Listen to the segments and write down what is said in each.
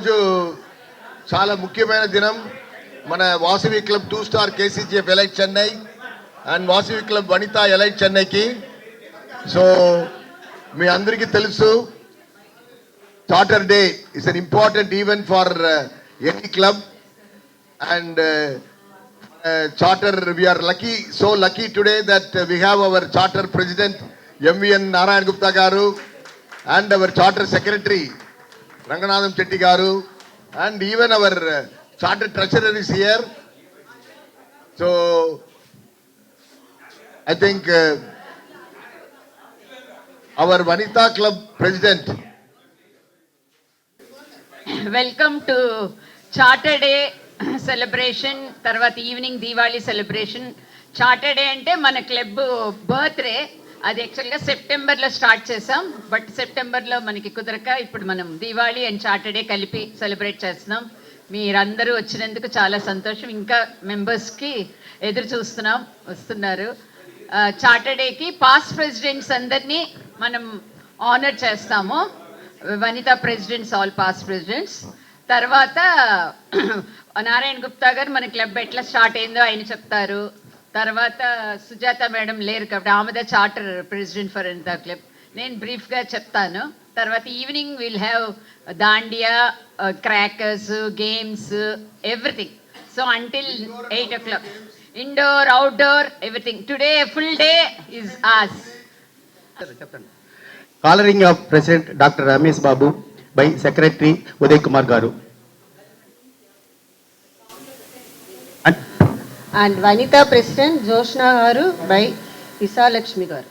ఈరోజు చాలా ముఖ్యమైన దినం. మన Vasavi club 2 star KCGF elite Chennai and Vasavi club Vanitha elite చెన్నైకి. సో మీ అందరికీ తెలుసు, charter day is an important event for any club and charter, we are lucky, so lucky today that we have our charter president MVN Narayan Gupta garu and our charter secretary Ranganathan Chetty garu and even our charter treasurer is here. So I think our Vanita Club president. Welcome to Charter Day celebration. తర్వాత evening Diwali celebration. Charter day అంటే మన club birthday. అది యాక్చువల్గా సెప్టెంబర్లో start చేసాం, but సెప్టెంబర్లో మనకి కుదరక ఇప్పుడు మనం దీవాళీ అండ్ చార్టర్ డే కలిపి సెలబ్రేట్ చేస్తున్నాం. మీరందరూ వచ్చినందుకు చాలా సంతోషం. ఇంకా మెంబర్స్కి ఎదురు చూస్తున్నాం, వస్తున్నారు. చార్టర్ డేకి పాస్ట్ ప్రెసిడెంట్స్ అందరినీ మనం ఆనర్ చేస్తాము. Vanitha presidents, all past presidents. తర్వాత నారాయణ గుప్తా గారు మన క్లబ్ ఎట్లా స్టార్ట్ అయిందో ఆయన చెప్తారు. తర్వాత సుజాత మేడం లేరు కాబట్టి ఆమె charter president for Vanitha club. నేను బ్రీఫ్గా చెప్తాను. తర్వాత evening will have Dandiya, crackers, games, everything. So until 8 o'clock, indoor, outdoor, everything. Today full day is ours. Colouring of president doctor Ramesh Babu by secretary Uday Kumar garu and Vanitha president Joshna గారు బై ఇసాలక్ష్మి గారు.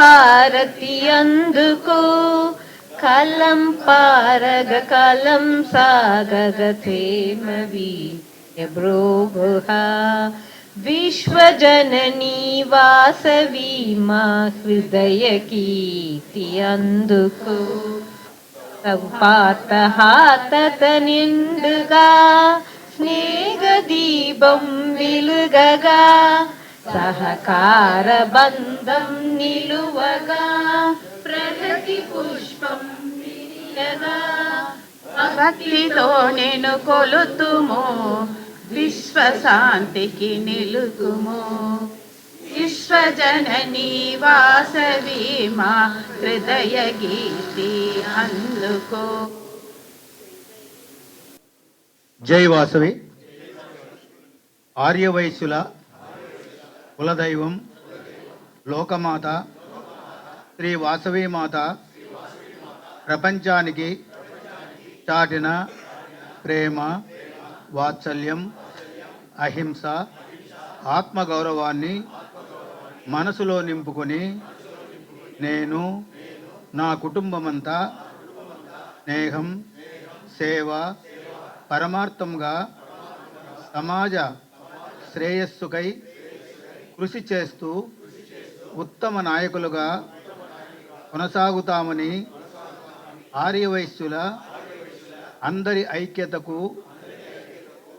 హారతి అందుకో, కలం పారగ కలం సాగగ థేమవి బ్రోభుహ, విశ్వజననీ వాసవి మా హృదయ కీర్తి అందుకో. సంపాత హాతత నిండుగా స్నేహ దీపం వెలుగగా, సహకార బంధం నిలువగా, ప్రగతి పుష్పం విరియగా. భక్తితో నేను కొలుతుమో, విశ్వశాంతికి నిలుతుమో. విశ్వజననీ వాసవి మా హృదయ గీతి అందుకో. జై వాసవి. ఆర్యవైశ్యుల కులదైవం లోకమాత శ్రీ వాసవి మాత ప్రపంచానికి చాటిన ప్రేమ, వాత్సల్యం, అహింస, ఆత్మగౌరవాన్ని మనసులో నింపుకొని నేను, నా కుటుంబమంతా స్నేహం, సేవ, పరమార్థంగా సమాజ శ్రేయస్సుకై కృషి చేస్తూ ఉత్తమ నాయకులుగా కొనసాగుతామని ఆర్యవైశ్యుల అందరి ఐక్యతకు,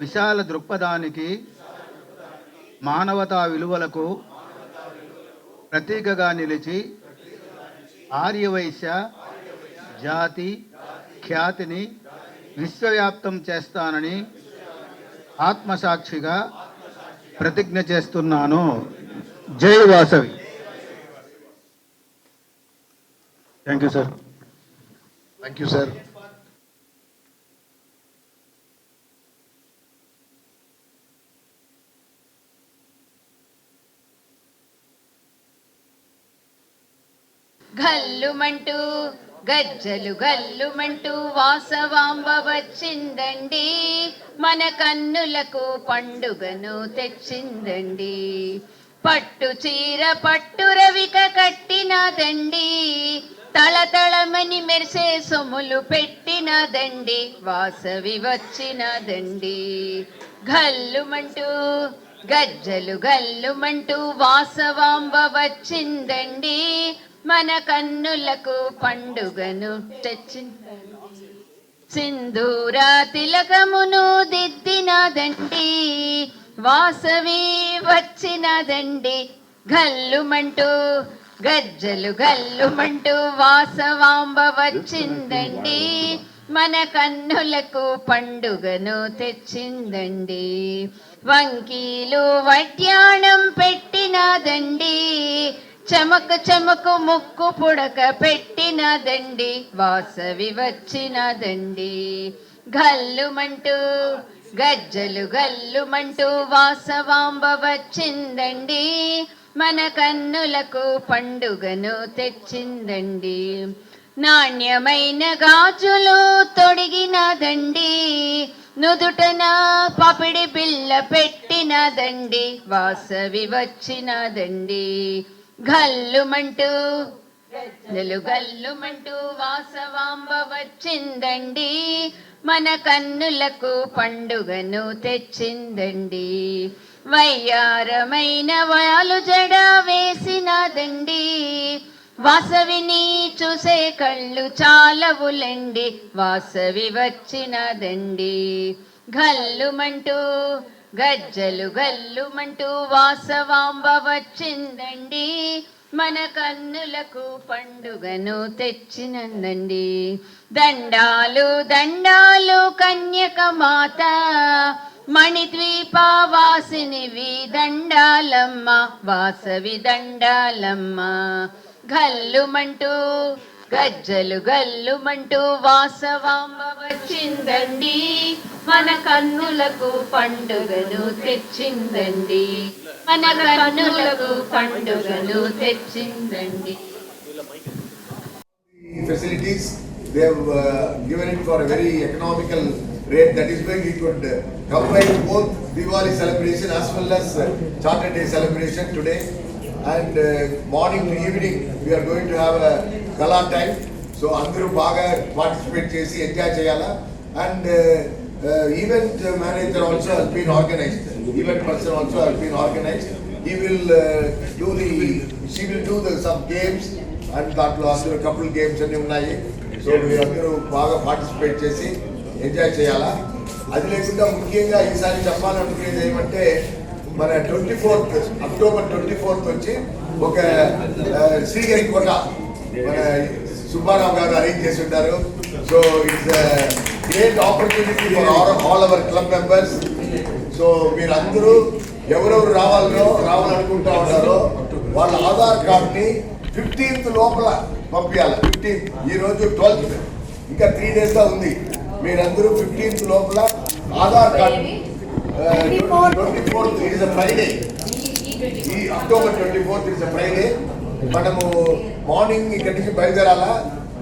విశాల దృక్పథానికి, మానవతా విలువలకు ప్రతీకగా నిలిచి ఆర్యవైశ్య జాతి ఖ్యాతిని విశ్వవ్యాప్తం చేస్తానని ఆత్మసాక్షిగా ప్రతిజ్ఞ చేస్తున్నాను. జై Vasavi. Thank you sir. Thank you sir. గల్లుమంటూ గజ్జలు గల్లుమంటూ వాసవాంబ వచ్చిందండి, మన కన్నులకు పండుగను తెచ్చిందండి. పట్టు చీర పట్టు రవిక కట్టినదండి, తళతళమని మెరిసే సొమ్ములు పెట్టినదండి, వాసవి వచ్చినదండి. గల్లుమంటూ గజ్జలు గల్లుమంటూ వాసవాంబ వచ్చిందండి, మన కన్నులకు పండుగను తెచ్చిందండి. సింధూర తిలకమును దిద్దినదండి, వాసవి వచ్చినదండి. గల్లుమంటూ గజ్జలు గల్లుమంటూ వాసవాంబ వచ్చిందండి, మన కన్నులకు పండుగను తెచ్చిందండి. వంకీలు వడ్యాణం పెట్టినదండి, చమకు చమకు ముక్కు పుడక పెట్టినదండి, వాసవి వచ్చినదండి. గల్లుమంటూ గజ్జలు గల్లుమంటూ వాసవాంబ వచ్చిందండి, మన కన్నులకు పండుగను తెచ్చిందండి. నాణ్యమైన గాజులు తొడిగినదండి, నుదుటన పపిడి బిళ్ళ పెట్టినదండి, వాసవి వచ్చినదండి. గల్లుమంటూ గజ్జలు గల్లుమంటూ వాసవాంబ వచ్చిందండి, మన కన్నులకు పండుగను తెచ్చిందండి. వయ్యారమైన వాలు జడ వేసినదండి, వాసవిని చూసే కళ్ళు చాలవులండి, వాసవి వచ్చినదండి. గల్లుమంటూ గజ్జలు గల్లుమంటూ వాసవాంబ వచ్చిందండి, మన కన్నులకు పండుగను తెచ్చినందండి. దండాలు దండాలు కన్యక మాత, మణిద్వీపవాసినివి దండాలమ్మ, వాసవి దండాలమ్మ. గల్లుమంటూ గజ్జలు గల్లుమంటూ వాసవాంబ వచ్చిందండి, మన కన్నులకు పండుగను తెచ్చిందండి, మన కన్నులకు పండుగను తెచ్చిందండి. Facilities they have given it for a very economical rate. That is why we could combine both Diwali celebration as well as Charter Day celebration today. And morning to evening we are going to have a gala time. So అందరూ బాగా participate చేసి enjoy చేయాలా. And event manager also has been organized. Event person also has been organized. He will she will do some games and దాంట్లో అందరూ couple games అన్ని ఉన్నాయి. So మీరందరూ బాగా పార్టిసిపేట్ చేసి ఎంజాయ్ చేయాలా. అది లేకుండా ముఖ్యంగా ఈసారి చెప్పాలనుకునేది ఏమంటే మన 24th అక్టోబర్ 24th వచ్చి ఒక శ్రీహరికోట మన సుబ్బారావు గారు అరేంజ్ చేసి ఉంటారు. So it's great opportunity for all our club members. So మీరందరూ ఎవరెవరు రావాలనుకుంటా ఉన్నారో వాళ్ళ ఆధార్ కార్డ్ని 15th లోపల పంపించాలి. 15th ఈ రోజు 12th, ఇంకా 3 days ఉంది. మీరందరూ 15th లోపల Aadhaar card 24th is Friday, ఈ అక్టోబర్ 24th ఇస్ ఫ్రైడే. మనము మార్నింగ్ ఇక్కడి నుంచి బయలుదేరాలా.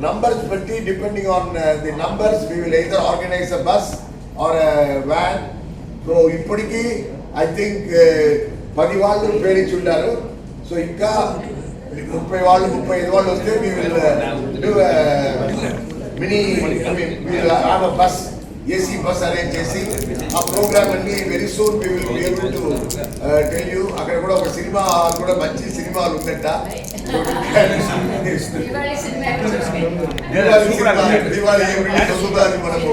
నంబర్స్ బట్టి depending on the numbers we will either organise a bus or van. So ఇప్పటికీ ఐ థింక్ 10 వాళ్ళు పేరించి ఉంటారు. సో ఇంకా 30 వాళ్ళు 35 వాళ్ళు వస్తే we will do a mini, I mean we will have a bus AC bus arrange చేసి ఆ programme అన్ని very soon we will be able to tell you. అక్కడ కూడా ఒక సినిమా హాల్ కూడా మంచి సినిమాలు ఉందట. దివాళీ ఏం రిలీజ్ అవుతుందో అది మనకు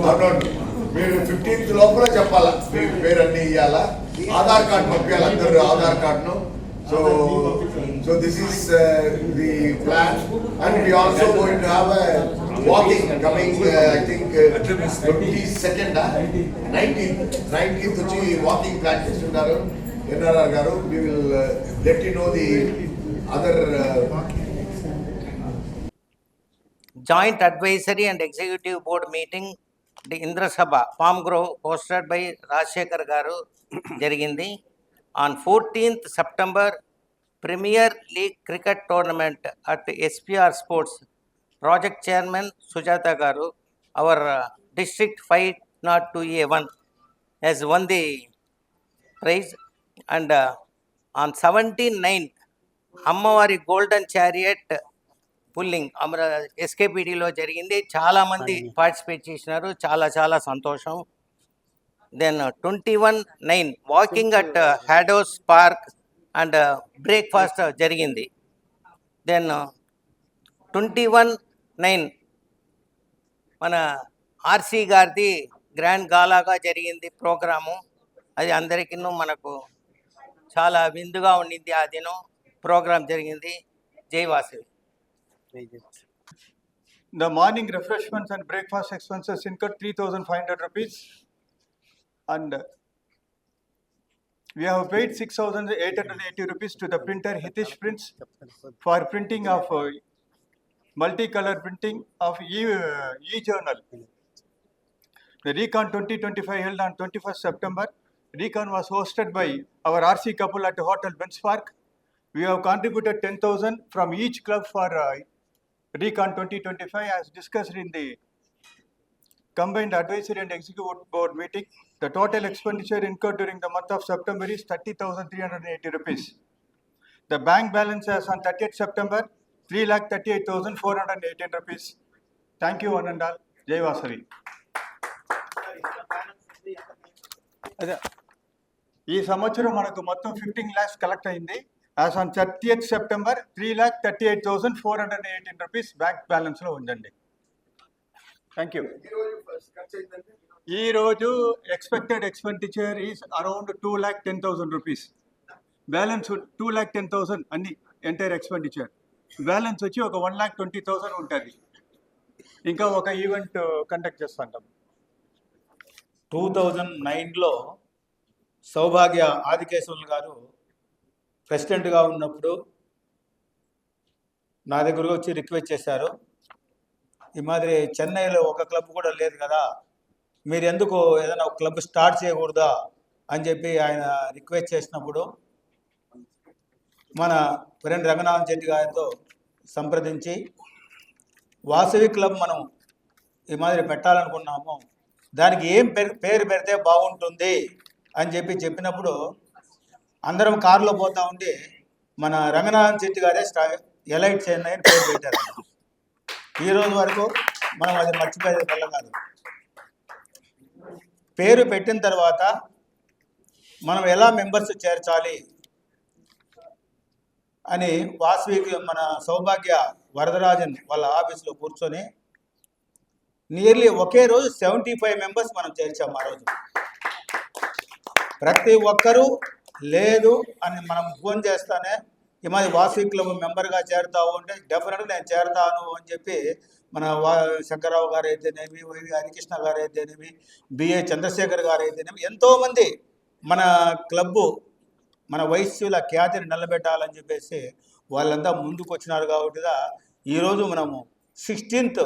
అవునవును. మీరు 15th లోపల చెప్పాలా, మీ పేరు అన్ని ఇవ్వాలా, ఆధార్ కార్డు పంపించాలి అందరూ ఆధార్ కార్డును. So this is the plan, and we also going to have a walking coming I think 22nd 19th వచ్చి వాకింగ్ ప్లాన్ చేస్తున్నారు ఎన్ఆర్ఆర్ గారు. we will let you know the other Joint Advisory and Executive Board meeting, the Indra Sabha, Palm Grove, hosted by Rajshekhar Garu, జరిగింది. On 14th September, Premier League Cricket Tournament at SPR Sports, Project Chairman Sujata Garu, our District 502A1 has won the prize. And on 17/9, Ammavari Golden Chariot pulling అమర ఎస్కేపీడీలో జరిగింది. చాలామంది participate చేసినారు, చాలా సంతోషం. Then 21/9 walking at హ్యాడోస్ park and breakfast జరిగింది. Then 21/9 మన ఆర్సీ గారిది గ్రాండ్ గాలాగా జరిగింది ప్రోగ్రాము. అది అందరికీ మనకు చాలా విందుగా ఉండింది. ఆ దినం ప్రోగ్రాం జరిగింది. జై Vasavi. The morning refreshments and breakfast expenses incurred 3,500 rupees, and we have paid 6,880 rupees to the printer Hitesh Prints for printing of multicolor printing of e-journal. The Recon 2025 held on 21st September. Recon was hosted by our RC couple at Hotel Benz Park. We have contributed 10,000 from each club for Recon 2025 as discussed in the combined advisory and executive board meeting. The total expenditure incurred during the month of September is 30,380 rupees. The bank balance as on 30th September 3,38,418 rupees. Thank you one and all. Jai Vasavi. ఈ సంవత్సరం మనకు మొత్తం 15 lakhs collect అయింది. As on 30th September, 3,38,418 rupees bank balance లో ఉందండి. Thank you. ఈ రోజు expected expenditure is around 2,10,000 rupees. Balance 2,10,000 అన్ని ఎంటైర్ ఎక్స్పెండిచర్. బ్యాలెన్స్ వచ్చి ఒక 1,20,000 ఉంటుంది. ఇంకా ఒక ఈవెంట్ కండక్ట్ చేస్తుంటాం. 2009లో సౌభాగ్య ఆదికేశవులు గారు ప్రెసిడెంట్గా ఉన్నప్పుడు నా దగ్గరకు వచ్చి రిక్వెస్ట్ చేశారు, ఈ మాదిరి చెన్నైలో ఒక క్లబ్ కూడా లేదు కదా, మీరు ఎందుకు ఏదైనా ఒక క్లబ్ స్టార్ట్ చేయకూడదా అని చెప్పి ఆయన రిక్వెస్ట్ చేసినప్పుడు మన ఫ్రెండ్ రంగనాథన్ చెట్టి గారితో సంప్రదించి వాసవి క్లబ్ మనం ఈ మాదిరి పెట్టాలనుకున్నాము, దానికి ఏం పేరు పెడితే బాగుంటుంది అని చెప్పినప్పుడు అందరం కారులో పోతా ఉండి మన రంగనాథన్ చెట్టి గారే ఎలైట్ చెన్నై అని పేరు పెట్టారు. ఈ రోజు వరకు మనం అది మర్చిపోయే వల్ల కాదు. పేరు పెట్టిన తర్వాత మనం ఎలా మెంబర్స్ చేర్చాలి అని వాసవి మన సౌభాగ్య వరదరాజన్ వాళ్ళ ఆఫీస్లో కూర్చొని నియర్లీ ఒకే రోజు 75 మెంబర్స్ మనం చేర్చాం. ఆ రోజు ప్రతి ఒక్కరూ లేదు అని మనం ఫోన్ చేస్తానే ఈ మాది వాసవి క్లబ్ మెంబర్గా చేరుతావు అంటే డెఫినెట్గా నేను చేరుతాను అని చెప్పి మన శంకర్రావు గారు అయితేనేమి, వైవి హరికృష్ణ గారు అయితేనేమి, బిఏ చంద్రశేఖర్ గారు అయితేనేమి, ఎంతోమంది మన క్లబ్బు మన వైశ్యుల ఖ్యాతిని నిలబెట్టాలని చెప్పేసి వాళ్ళంతా ముందుకు వచ్చినారు. కాబట్టిగా ఈరోజు మనము 16th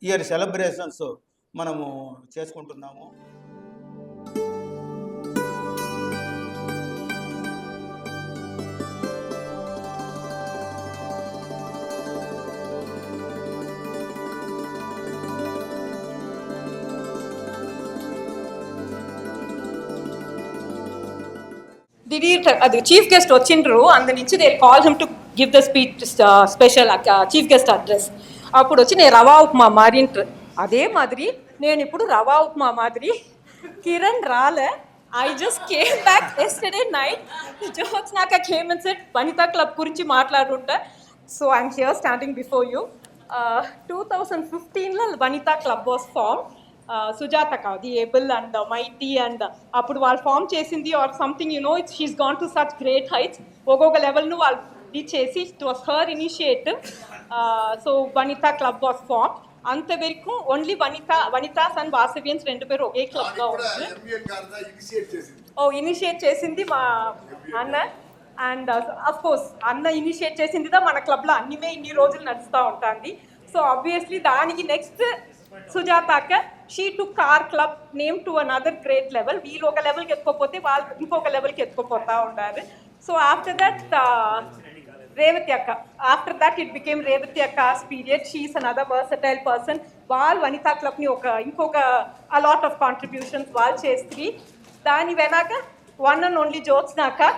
ఇయర్ సెలబ్రేషన్స్ మనము చేసుకుంటున్నాము. The chief guest వచ్చిండ్రు, అందు నుంచి they call him to give the speech special chief guest address. అప్పుడు వచ్చి నేను రవా ఉప్మా మారింట్రు అదే మాదిరి నేను ఇప్పుడు రవా ఉప్మా మాదిరి కిరణ్ రాలే. I just came back yesterday night. Jyotsnaka came and said Vanita Club గురించి మాట్లాడుంటా. So I'm here standing before you. 2015 లో Vanita Club was formed. Sujataka, the able and the mighty, and అప్పుడు వాళ్ళు ఫామ్ చేసింది or something, you know, she's gone to such great heights. ఒక్కొక్క లెవెల్ను వాళ్ళు reach చేసి it was her initiative. So Vanita Club was formed. అంతవరకు only Vanithas and Vasavians రెండు పేరు ఒకే క్లబ్గా ఉంటుంది. ఇనిషియేట్ చేసింది మా అన్న. అండ్ అఫ్ కోర్స్ అన్న ఇనిషియేట్ చేసిందిదా మన క్లబ్లో అన్నిమే ఇన్ని రోజులు నడుస్తూ ఉంటుంది. సో ఆబ్వియస్లీ దానికి నెక్స్ట్ సుజాతాక she took our club name to another great level. వీళ్ళు ఒక లెవెల్కి ఎత్తుకోపోతే వాళ్ళు ఇంకొక లెవెల్కి ఎత్తుకోపోతూ ఉంటారు. So after that Revati Akka. After that, it became Revati Akka's period. She is another versatile person. Vaal Vanita Club ni inkoka a lot of contributions vaal chestri. Dani venaka one and only Jyotsnaka.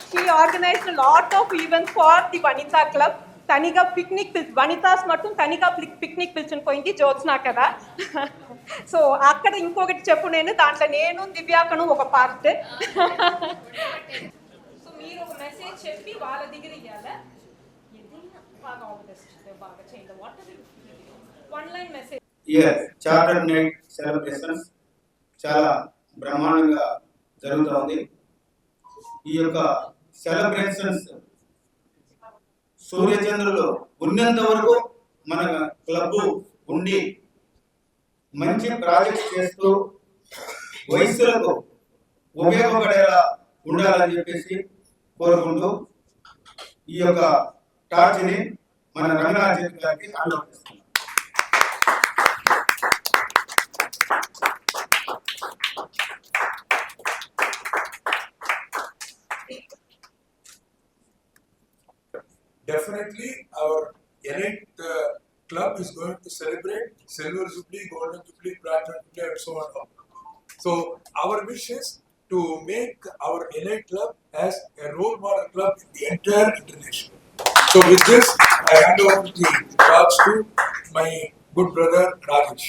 She organized a lot of events for the Vanita Club. Taniga picnic Vanitas mattum Taniga picnic pilchun poindi Jyotsnaka da. So akkada inkokati cheppu nenu dantlo nenu Divyakanu oka part. మీరు ఒక message చెప్పి వాళ్ళ దగ్గర ఇవ్వాలి. బాగా బాగా చేయండి. What one line message. Charter night celebrations చాలా బ్రహ్మాండంగా జరుగుతోంది. ఈ యొక్క సెలబ్రేషన్స్ సూర్యచంద్రులు ఉన్నంత వరకు మన క్లబ్ ఉండి మంచి ప్రాజెక్ట్స్ చేస్తూ వయస్సులకు ఉపయోగపడేలా ఉండాలని చెప్పేసి కోరుకుంటూ ఈ యొక్క టార్చ్ని మన రంగనాథ్ గారికి ఆలోచిస్తున్నాం. Definitely our elite club is going to celebrate silver jubilee, golden jubilee, platinum jubilee and so on. So our wish is to make our elite club as a role model club in the entire international. So with this, I hand over the talks to my good brother Rajesh.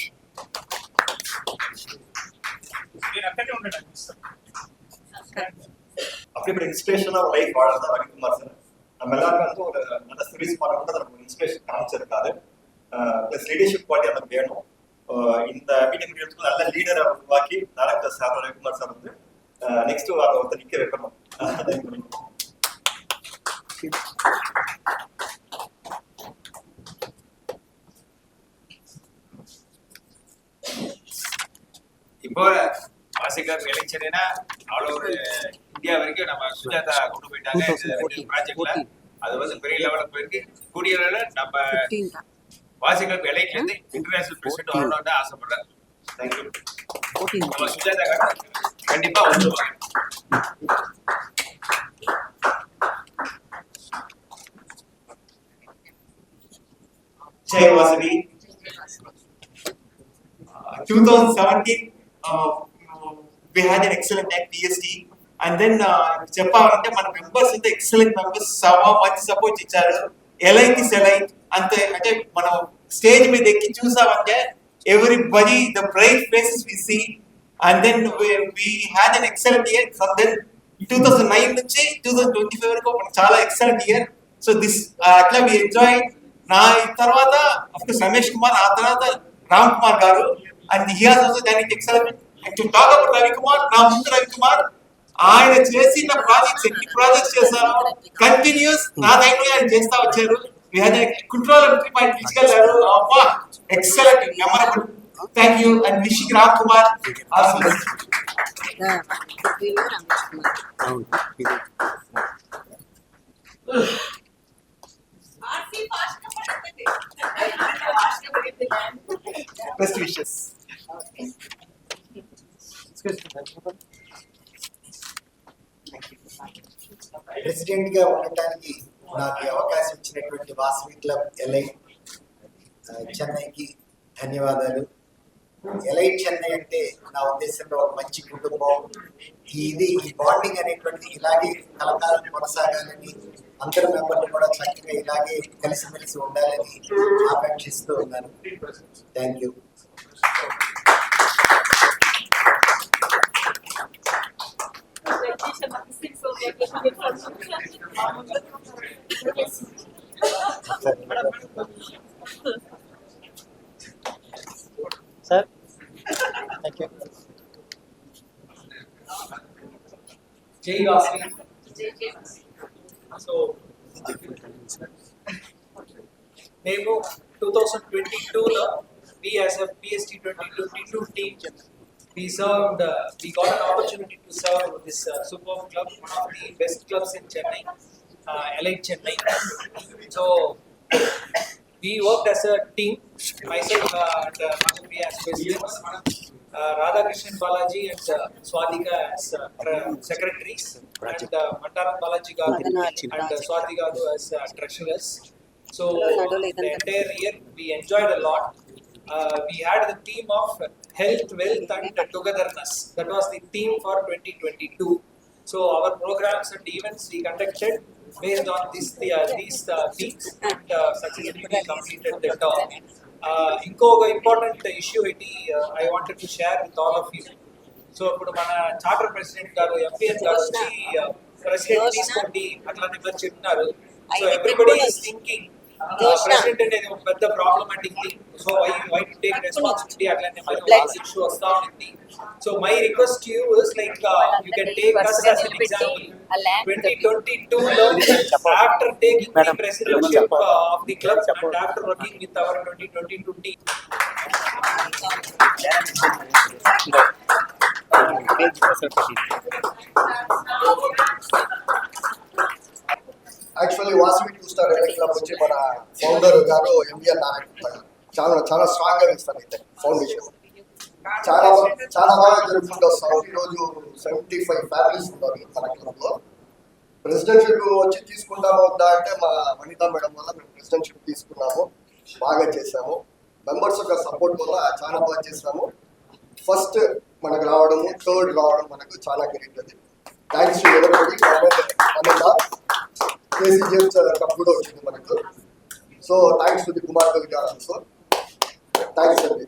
அப்படி ஒரு இன்ஸ்பிரேஷனா life வாழ்ந்தா Ravikumar sir. நம்ம எல்லாருக்கும் வந்து ஒரு நல்ல service பண்ண நமக்கு இன்ஸ்பிரேஷன் காமிச்சிருக்காரு. பிளஸ் லீடர்ஷிப் குவாலிட்டி நமக்கு வேணும். இந்த மீட்டிங் பீரியட்ஸ்க்கு நல்ல லீடரை உருவாக்கி டைரக்டர் சார் ரவிக்குமார் சார் வந்து நெக்ஸ்ட் அதை ஒருத்தர் நிக்க வைக்கணும். இப்போ வாசிகர் எலெக்ஷன்னா ஆல் ஓவர் இந்தியா வரைக்கும் நம்ம சுஜாதா கொண்டு போயிட்டாங்க ப்ராஜெக்ட்ல. அது வந்து பெரிய லெவலில் போயிருக்கு. கூடிய அளவில் நம்ம வாசிகர் எலெக்ஷன் இருந்து இன்டர்நேஷனல் பிரசிடென்ட் வரணும்னு ஆசைப்படுறேன். தேங்க்யூ. நம்ம சுஜாதா கண்டிப்பா வந்துருவாங்க. Jai Vasavi. 2017 we had an excellent at PST, and then చెప్పాలంటే మన మెంబర్స్ అయితే ఎక్సలెంట్ మెంబర్స్ మంచి సపోర్ట్ ఇచ్చారు. ఎలైట్ ఇస్ ఎలైట్ అంతే. అంటే మనం స్టేజ్ మీద ఎక్కి చూసామంటే everybody the bright faces we see, and then we had an excellent year. From then 2009 నుంచి 2025 వరకు చాలా ఎక్సలెంట్ ఇయర్. సో దిస్ అట్లా we enjoyed. నా తర్వాత అఫ్కోర్స్ రమేష్ కుమార్, ఆ తర్వాత Ram Kumar garu, and he has also done it excellent. And to talk about Ravikumar, నా ముందు రవికుమార్ ఆయన చేసిన ప్రాజెక్ట్స్ ఎన్ని ప్రాజెక్ట్స్ చేశారో కంటిన్యూస్ నా టైంలో ఆయన చేస్తా వచ్చారు. కంట్రోల్ తీసుకెళ్లారు. అమ్మా excellent, memorable. Thank you and wishing Ram Kumar also. Best wishes. President గా ఉండటానికి నాకు అవకాశం ఇచ్చినటువంటి వాసవి క్లబ్ ఎలైట్ చెన్నైకి ధన్యవాదాలు. ఎలైట్ చెన్నై అంటే నా ఉద్దేశంలో ఒక మంచి కుటుంబం. ఈ బాండింగ్ అనేటువంటిది ఇలాగే కలకాలం కొనసాగాలని అందరి మెంబర్లు కూడా చక్కగా ఇలాగే కలిసిమెలిసి ఉండాలని ఆకాంక్షిస్తూ ఉన్నాను. Thank you. Sir thank you. జై వాసవి. సో మేము 2022లో we as a PST 2022 team we got an opportunity to serve this superb club, one of the best clubs in Chennai, Elite Chennai. So we worked as a team, myself and Manjubi as presidents, Radhakrishnan Balaji and Swadhika as secretaries, and Mantaram Balaji Garu and Swadhika Garu as treasurers. So the entire year we enjoyed a lot. We had the theme of health, wealth and togetherness. That was the theme for 2022. So our programs and events we conducted based on these themes and successfully completed the talk. ఇంకొక important issue ఏంటి I wanted to share with all of you. So ఇప్పుడు మన charter president గారు MPS గారు వచ్చి president తీసుకోండి అట్లాంటి మరి చెప్తున్నారు. So everybody is thinking president అనేది ఒక పెద్ద problematic thing. So why to take responsibility అట్లాంటి మరి ఇష్యూ వస్తా ఉంది. So my request to you is like you can take us as an example. 2022 లో after taking the presidency of the club and after working with our 2022 team. Actually Vasavi two star elite club వచ్చి మన founder గారు MVR Narayana చాలా strong గా ఇస్తారు. అయితే foundation చాలా బాగా జరుపుకుంటూ వస్తాం. ఈరోజు 75 ఫ్యామిలీస్ ఉన్నారు మన క్లబ్ లో. ప్రెసిడెన్షిప్ వచ్చి తీసుకుంటాము వద్దా అంటే మా వనితా మేడం వల్ల మేము ప్రెసిడెన్షిప్ తీసుకున్నాము, బాగా చేసాము. మెంబర్స్ యొక్క సపోర్ట్ వల్ల చాలా బాగా చేసాము. ఫస్ట్ మనకు రావడము, థర్డ్ రావడం మనకు చాలా గ్రేట్. అది thanks to everybody. Vanitha KCGF cup కూడా వచ్చింది మనకు. So thanks to the Kumar కవి గారు ఆల్సో. థ్యాంక్స్ అండి.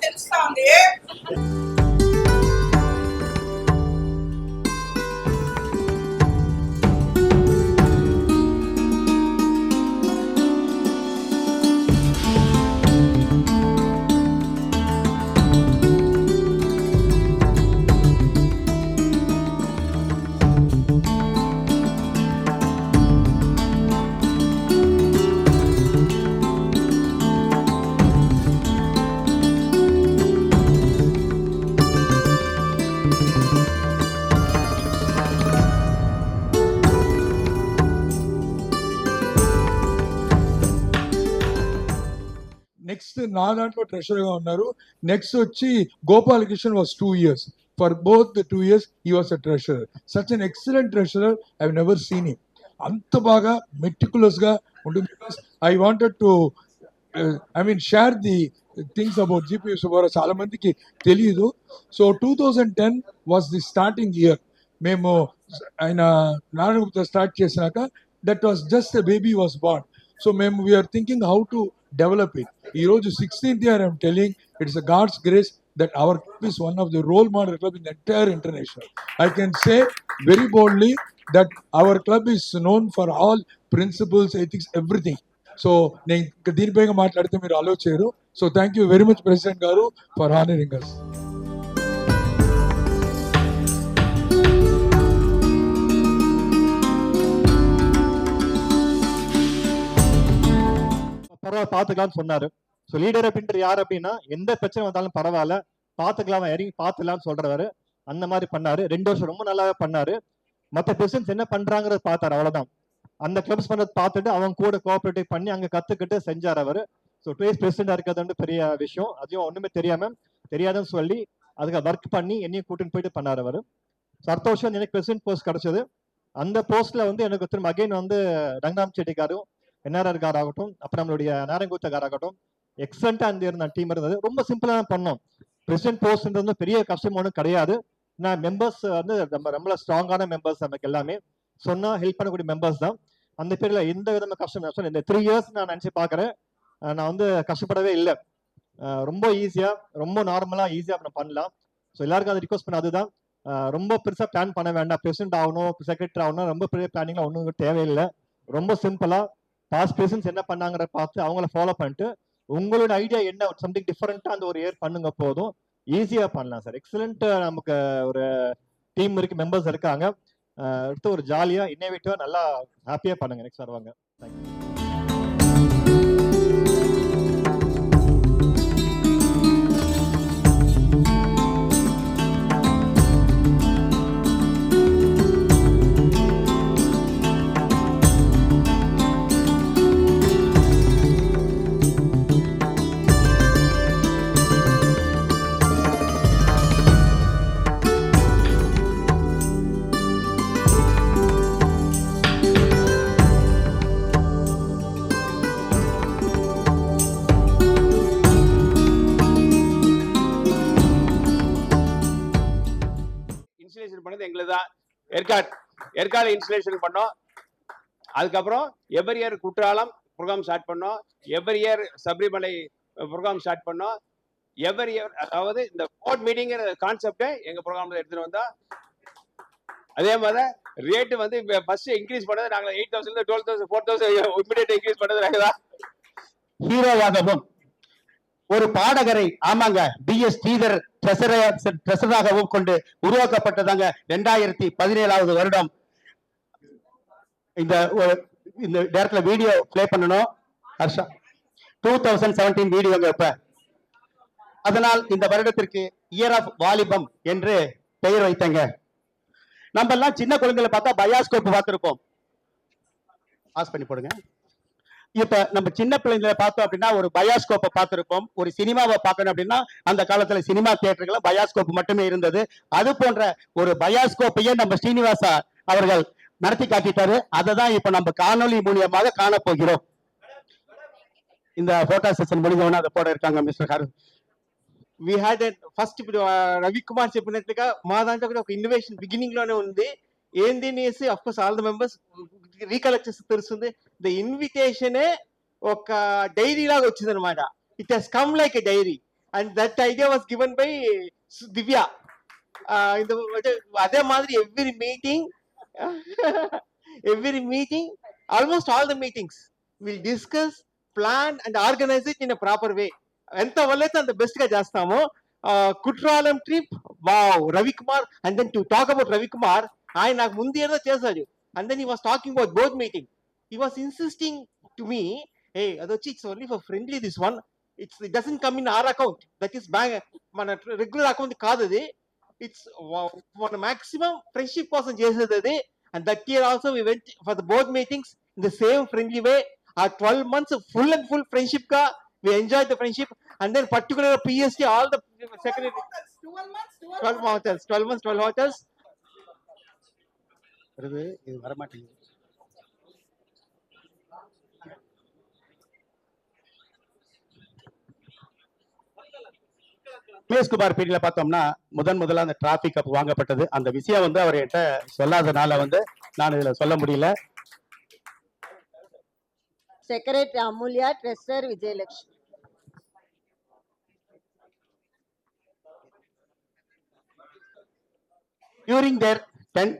తెలుస్తా ఉంది. నెక్స్ట్ నా దాంట్లో ట్రెషర్గా ఉన్నారు. నెక్స్ట్ వచ్చి Gopal Kishan was 2 years. For both the 2 years he was a treasurer. Such an excellent treasurer, I have never seen him. అంత బాగా మెటికులస్గా ఉంటుంది. I wanted to share the things about GP Subbarao. చాలా మందికి తెలియదు. So 2010 was the starting year. మేము ఆయన Narayanagupta start చేసినాక that was just a baby was born. So మేము we are thinking how to develop it. ఈ రోజు 16th year I'm telling, it's a God's grace that our club is one of the role model club in the entire international. I can say very boldly that our club is known for all principles, ethics, everything. So నేను దీనిపైగా మాట్లాడితే మీరు ఆలోచించారు. So thank you very much president గారు for honouring us. பார்த்துக்கலாம்னு சொன்னாரு. So leader அப்படின்றது யார் அப்படின்னா எந்த பிரச்சனை வந்தாலும் பரவாயில்ல, பார்த்துக்கலாம், இறங்கி பார்த்துக்கலாம்னு சொல்றவர். அந்த மாதிரி பண்ணாரு. 2 வருஷம் ரொம்ப நல்லாவே பண்ணாரு. மற்ற பிரசிடென்ட்ஸ் என்ன பண்றாங்கிறத பார்த்தாரு, அவ்வளவுதான். அந்த கிளப்ஸ் பண்ணது பார்த்துட்டு அவங்க கூட கோஆபரேட்டிவ் பண்ணி அங்க கத்துக்கிட்டு செஞ்சார் அவர். ஸோ 2 years பிரசிடென்டா இருக்கிறது வந்து பெரிய விஷயம். அதையும் ஒண்ணுமே தெரியாதுன்னு சொல்லி அதுக்கு ஒர்க் பண்ணி என்னையும் கூட்டின்னு போயிட்டு பண்ணார் அவர். அடுத்த வருஷம் எனக்கு பிரசிடென்ட் போஸ்ட் கிடைச்சது. அந்த போஸ்ட்ல வந்து எனக்கு திரும்ப அகைன் வந்து ரங்கராம் செட்டி காரும் என்ஆர்ஆர் கார் ஆகட்டும், அப்புறம் நம்மளுடைய நாராயணகுத்த கார் ஆகட்டும், எக்ஸலண்டா இருந்த டீம் இருந்தது. ரொம்ப சிம்பிளா தான் பண்ணோம். பிரசிடென்ட் போஸ்ட் வந்து பெரிய கஷ்டம் ஒன்றும் கிடையாது. நான் மெம்பர்ஸ் வந்து ரொம்ப ஸ்ட்ராங்கான மெம்பர்ஸ், நமக்கு எல்லாமே சொன்னா ஹெல்ப் பண்ணக்கூடிய மெம்பர்ஸ் தான். அந்த பேர்ல எந்த விதமான கஷ்டம் இந்த 3 இயர்ஸ் நான் நினைச்சு பாக்குறேன், நான் வந்து கஷ்டப்படவே இல்லை. ரொம்ப ஈஸியா, ரொம்ப நார்மலா ஈஸியா நம்ம பண்ணலாம். ஸோ எல்லாருக்கும் அதை ரிக்வஸ்ட் பண்ண அதுதான். ரொம்ப பெருசா பிளான் பண்ண வேண்டாம். பிரசிடென்ட் ஆகணும், செக்ரட்டரி ஆகணும், ரொம்ப பெரிய பிளானிங்லாம் ஒன்றும் தேவையில்லை. ரொம்ப சிம்பிளா பாஸ்ட் பிரசிடென்ட்ஸ் என்ன பண்ணாங்கிற பார்த்து அவங்கள ஃபாலோ பண்ணிட்டு உங்களோட ஐடியா என்ன சம்திங் டிஃபரெண்டா அந்த ஒரு இயர் பண்ணுங்க, போதும். ஈஸியா பண்ணலாம் சார். எக்ஸலண்ட் நமக்கு ஒரு டீம் இருக்கு, மெம்பர்ஸ் இருக்காங்க. அடுத்து ஒரு ஜாலியா இன்னோவேட்டிவா நல்லா ஹாப்பியா பண்ணுங்க. நெக்ஸ்ட் வருவாங்க. தேங்க்யூ. பண்ணது எங்களுக்கு தான். ஏற்காடு இன்ஸ்டலேஷன் பண்ணோம். அதுக்கப்புறம் every year Courtallam program start பண்ணோம். Every year Sabarimala program start பண்ணோம். எவ்ரி இயர், அதாவது இந்த போர்ட் மீட்டிங்கிற கான்செப்டை எங்க ப்ரோக்ராம்ல எடுத்துட்டு வந்தோம். அதே மாதிரி ரேட்டு வந்து ஃபர்ஸ்ட் இன்க்ரீஸ் பண்ணது நாங்கள் 8,000 12,000 4,000 இமிடியேட் இன்க்ரீஸ் பண்ணது நாங்கள் தான். ஹீரோவாகவும் ஒரு பாடகரை, ஆமாங்க, பிஎஸ் ஸ்ரீதர் ட்ரெஷராகவும் கொண்டு உருவாக்கப்பட்டதாங்க 2017 வருடம். இந்த நேரத்துல வீடியோ பிளே பண்ணணும். 2017 வீடியோங்க. இப்ப அதனால் இந்த வருடத்திற்கு இயர் ஆஃப் வாலிபம் என்று பெயர் வைத்தங்க. நம்ம எல்லாம் சின்ன குழந்தைகளை பார்த்தா பயாஸ்கோப் பார்த்திருப்போம். பாஸ் பண்ணி போடுங்க. இப்ப நம்ம சின்ன பிள்ளைங்களை பார்த்தோம் அப்படின்னா ஒரு பயாஸ்கோப்பை பார்த்திருப்போம். ஒரு சினிமாவை பார்க்கணும் அப்படின்னா அந்த காலத்துல சினிமா தியேட்டர்கள பயாஸ்கோப் மட்டுமே இருந்தது. அது போன்ற ஒரு பயாஸ்கோப்பையே நம்ம ஸ்ரீனிவாசா அவர்கள் நடத்தி காட்டிட்டாரு. அதை தான் இப்ப நம்ம காணொலி மூலியமாக காண போகிறோம். இந்த போட்டோ செஷன் முடிஞ்சவன அதை போட இருக்காங்க మిస్టర్ గారు. We had a first Ravikumar చెప్పినట్లుగా మా దాంట్లో కూడా ఒక ఇన్నోవేషన్ బిగినింగ్ లోనే ఉంది. ఏంది అనేసి of course all the members recollect చేస్తే తెలుస్తుంది. ద ఇన్విటేషనే ఒక డైరీ లాగా వచ్చింది అనమాట. It has come like a diary and that idea was given by Divya. అదే మాదిరి every meeting almost all the meetings will discuss, plan and organise it in a proper way. ఎంత వల్లైతే అంత బెస్ట్ గా చేస్తాము. Courtallam trip, wow, Ravikumar. And then to talk about Ravikumar, ఆయన నాకు ముందు ఏదో చేశాడు. And then he was talking about both meeting. He was insisting to me, ఏ అదొచ్చి it's only for friendly this one, it doesn't come in our account, that is bank, మన regular account కాదు అది. ఇట్స్ మన maximum friendship కోసం చేసేది అది. And that year also we went for the both meetings in the same friendly way. ఆ 12 months full and full friendship గా we enjoyed the friendship. And then particularly PST, all the secondary 12 months 12 hotels. இது வர மாட்டேங்குது. ரமேஷ் குமார் பீரியட்ல பார்த்தோம்னா முதல்ல அந்த traffic அப் வாங்கப்பட்டது. அந்த விஷயம் வந்து அவர் என்கிட்ட சொல்லாதனால வந்து நான் இதுல சொல்ல முடியல. Secretary Amulya, treasurer Vijayalakshmi. During their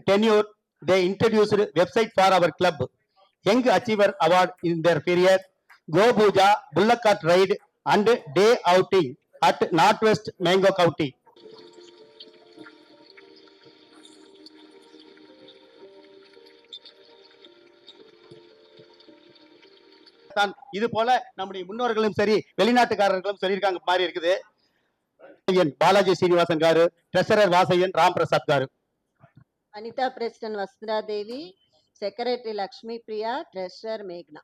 tenure, they introduced website for our club, Young Achiever Award in their period, Go Puja, Bullock Cart Ride and Day Outing at Northwest Mango County. இது போல நம்முடைய முன்னோர்களும் சரி வெளிநாட்டுக்காரர்களும் சொல்லியிருக்காங்க மாதிரி இருக்குது. பாலாஜி சீனிவாசன் గారు, ట్రెషరర్ వాసయ్యన్ రామ్ ప్రసాద్ గారు. అనితా ప్రెసిడెంట్ వసుంధరా దేవి, secretary Lakshmi ప్రియ, treasurer మేఘ్నా.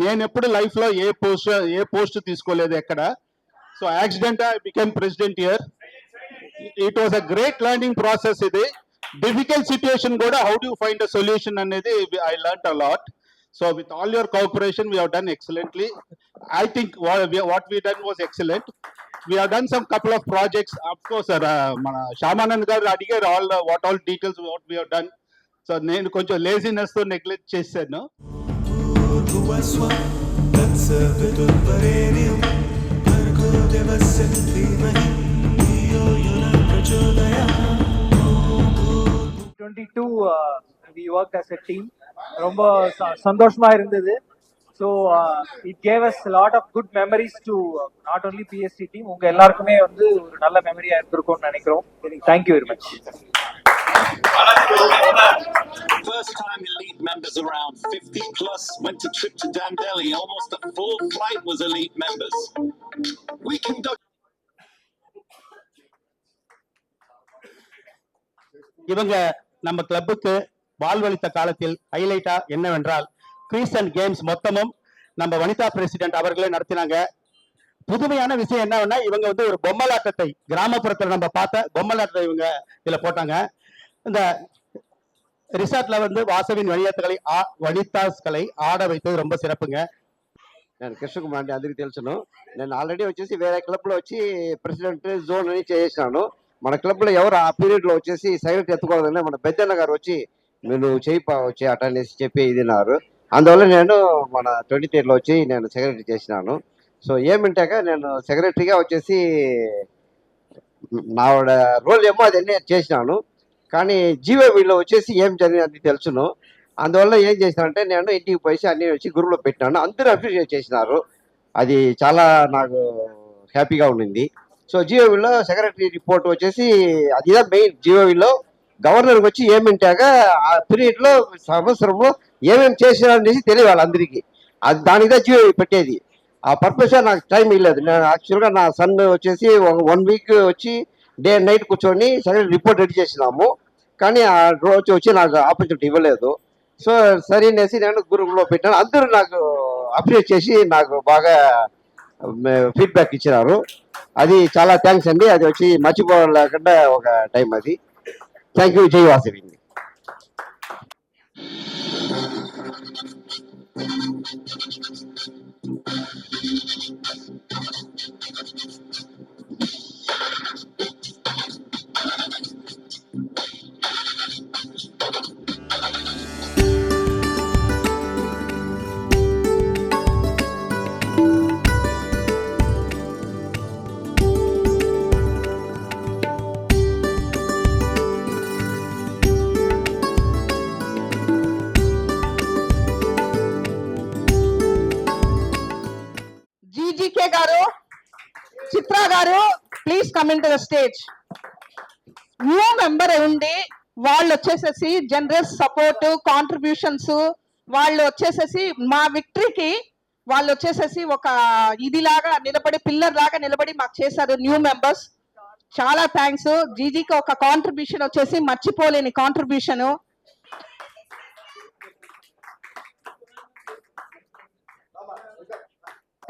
నేను ఎప్పుడు లైఫ్ లో ఏ పోస్ట్ తీసుకోలేదు ఎక్కడ. So accident I became president here. It was a great learning process. Idi difficult situation kuda how do you find a solution anedi I learned a lot. So with all your cooperation we have done excellently. I think what we done was excellent. We have done some couple of projects. Of course, mana Shamanand garu adigaru all what all details what we have done. So nenu konచెం laziness తో neglect చేశాను. We worked as a team. ரொம்ப சந்தோஷமா இருந்தது. So it gave us a lot of good memories to not only PST team, உங்க எல்லாருக்குமே வந்து ஒரு நல்ல மெமரியா இருந்திருக்கும்னு நினைக்கிறோம். Thank you very much. First time elite members around 50 plus went to trip to Dan Delhi. Almost a full flight was elite members. We conduct. இவங்க நம்ம கிளப்புக்கு வாழ்வளித்த காலத்தில் ஹைலைட்டா என்னவென்றால் குவிஸ் அண்ட் கேம்ஸ் மொத்தமும் நம்ம வனிதா பிரசிடென்ட் அவர்களே நடத்தினாங்க. புதுமையான விஷயம் என்னன்னா இவங்க வந்து ஒரு பொம்மலாட்டத்தை கிராமப்புறத்தில் நம்ம பார்த்த பொம்மலாட்டத்தை இவங்க இதுல போட்டாங்க. இந்த ரிசார்ட்ல வந்து வாசவின் వనితాస్களை ఆడ வைத்தது ரொம்ப సిరపుங்க. నేను కృష్ణకుమార్ అండి అందరికీ తెలుసును. నేను ఆల్రెడీ వచ్చేసి వేరే క్లబ్లో వచ్చి ప్రెసిడెంట్ జోన్ అని చేసినాను. మన క్లబ్లో ఎవరు ఆ పీరియడ్లో వచ్చేసి సైలెంట్ ఎత్తుకోవాలని మన పెద్దన్న గారు వచ్చి నువ్వు వచ్చి అట అనేసి చెప్పి ఇదిన్నారు. అందువల్ల నేను మన 23లో వచ్చి నేను సెక్రటరీ చేసినాను. సో ఏమంటాక నేను సెక్రటరీగా వచ్చేసి నా రోల్ ఏమో అదన్నీ చేసినాను. కానీ జీవోవిలో వచ్చేసి ఏం జరిగింది తెలుసును. అందువల్ల ఏం చేసినానంటే నేను ఇంటికి పోయి అన్ని వచ్చి గురువులో పెట్టినాను. అందరూ అప్రిషియేట్ చేసినారు. అది చాలా నాకు హ్యాపీగా ఉండింది. సో జీఓవిలో సెక్రటరీ రిపోర్ట్ వచ్చేసి అదిదా మెయిన్. జీఓవిలో గవర్నర్కి వచ్చి ఏమింటాక ఆ పీరియడ్లో సంవత్సరంలో ఏమేమి చేసినారనేసి తెలియదు వాళ్ళందరికీ. అది దానిదా జీఓవి పెట్టేది. ఆ పర్పస్ నాకు టైం ఇవ్వలేదు. నేను యాక్చువల్గా నా సన్ వచ్చేసి 1 వీక్ వచ్చి డే అండ్ నైట్ కూర్చొని సెక్రటరీ రిపోర్ట్ రెడీ చేసినాము. కానీ ఆ రోజు వచ్చి నాకు ఆపర్చునిటీ ఇవ్వలేదు. సో సరే అనేసి నేను గురువులో పెట్టాను. అందరూ నాకు అప్రిషియేట్ చేసి నాకు బాగా ఫీడ్బ్యాక్ ఇచ్చినారు. అది చాలా థ్యాంక్స్ అండి. అది వచ్చి మర్చిపోలేకుండా ఒక టైం అది. Thank you. జై వాసవి. జీజీకే గారు, చిత్రా గారు, please come in to the stage. New member ఉండి వాళ్ళు వచ్చేసేసి జనరస్ సపోర్ట్ కాంట్రిబ్యూషన్స్ వాళ్ళు వచ్చేసేసి మా విక్టరీకి వాళ్ళు వచ్చేసేసి ఒక ఇదిలాగా నిలబడి పిల్లర్ లాగా నిలబడి మాకు చేశారు న్యూ మెంబర్స్. చాలా థ్యాంక్స్. జీజీకి ఒక కాంట్రిబ్యూషన్ వచ్చేసి మర్చిపోలేని కాంట్రిబ్యూషన్.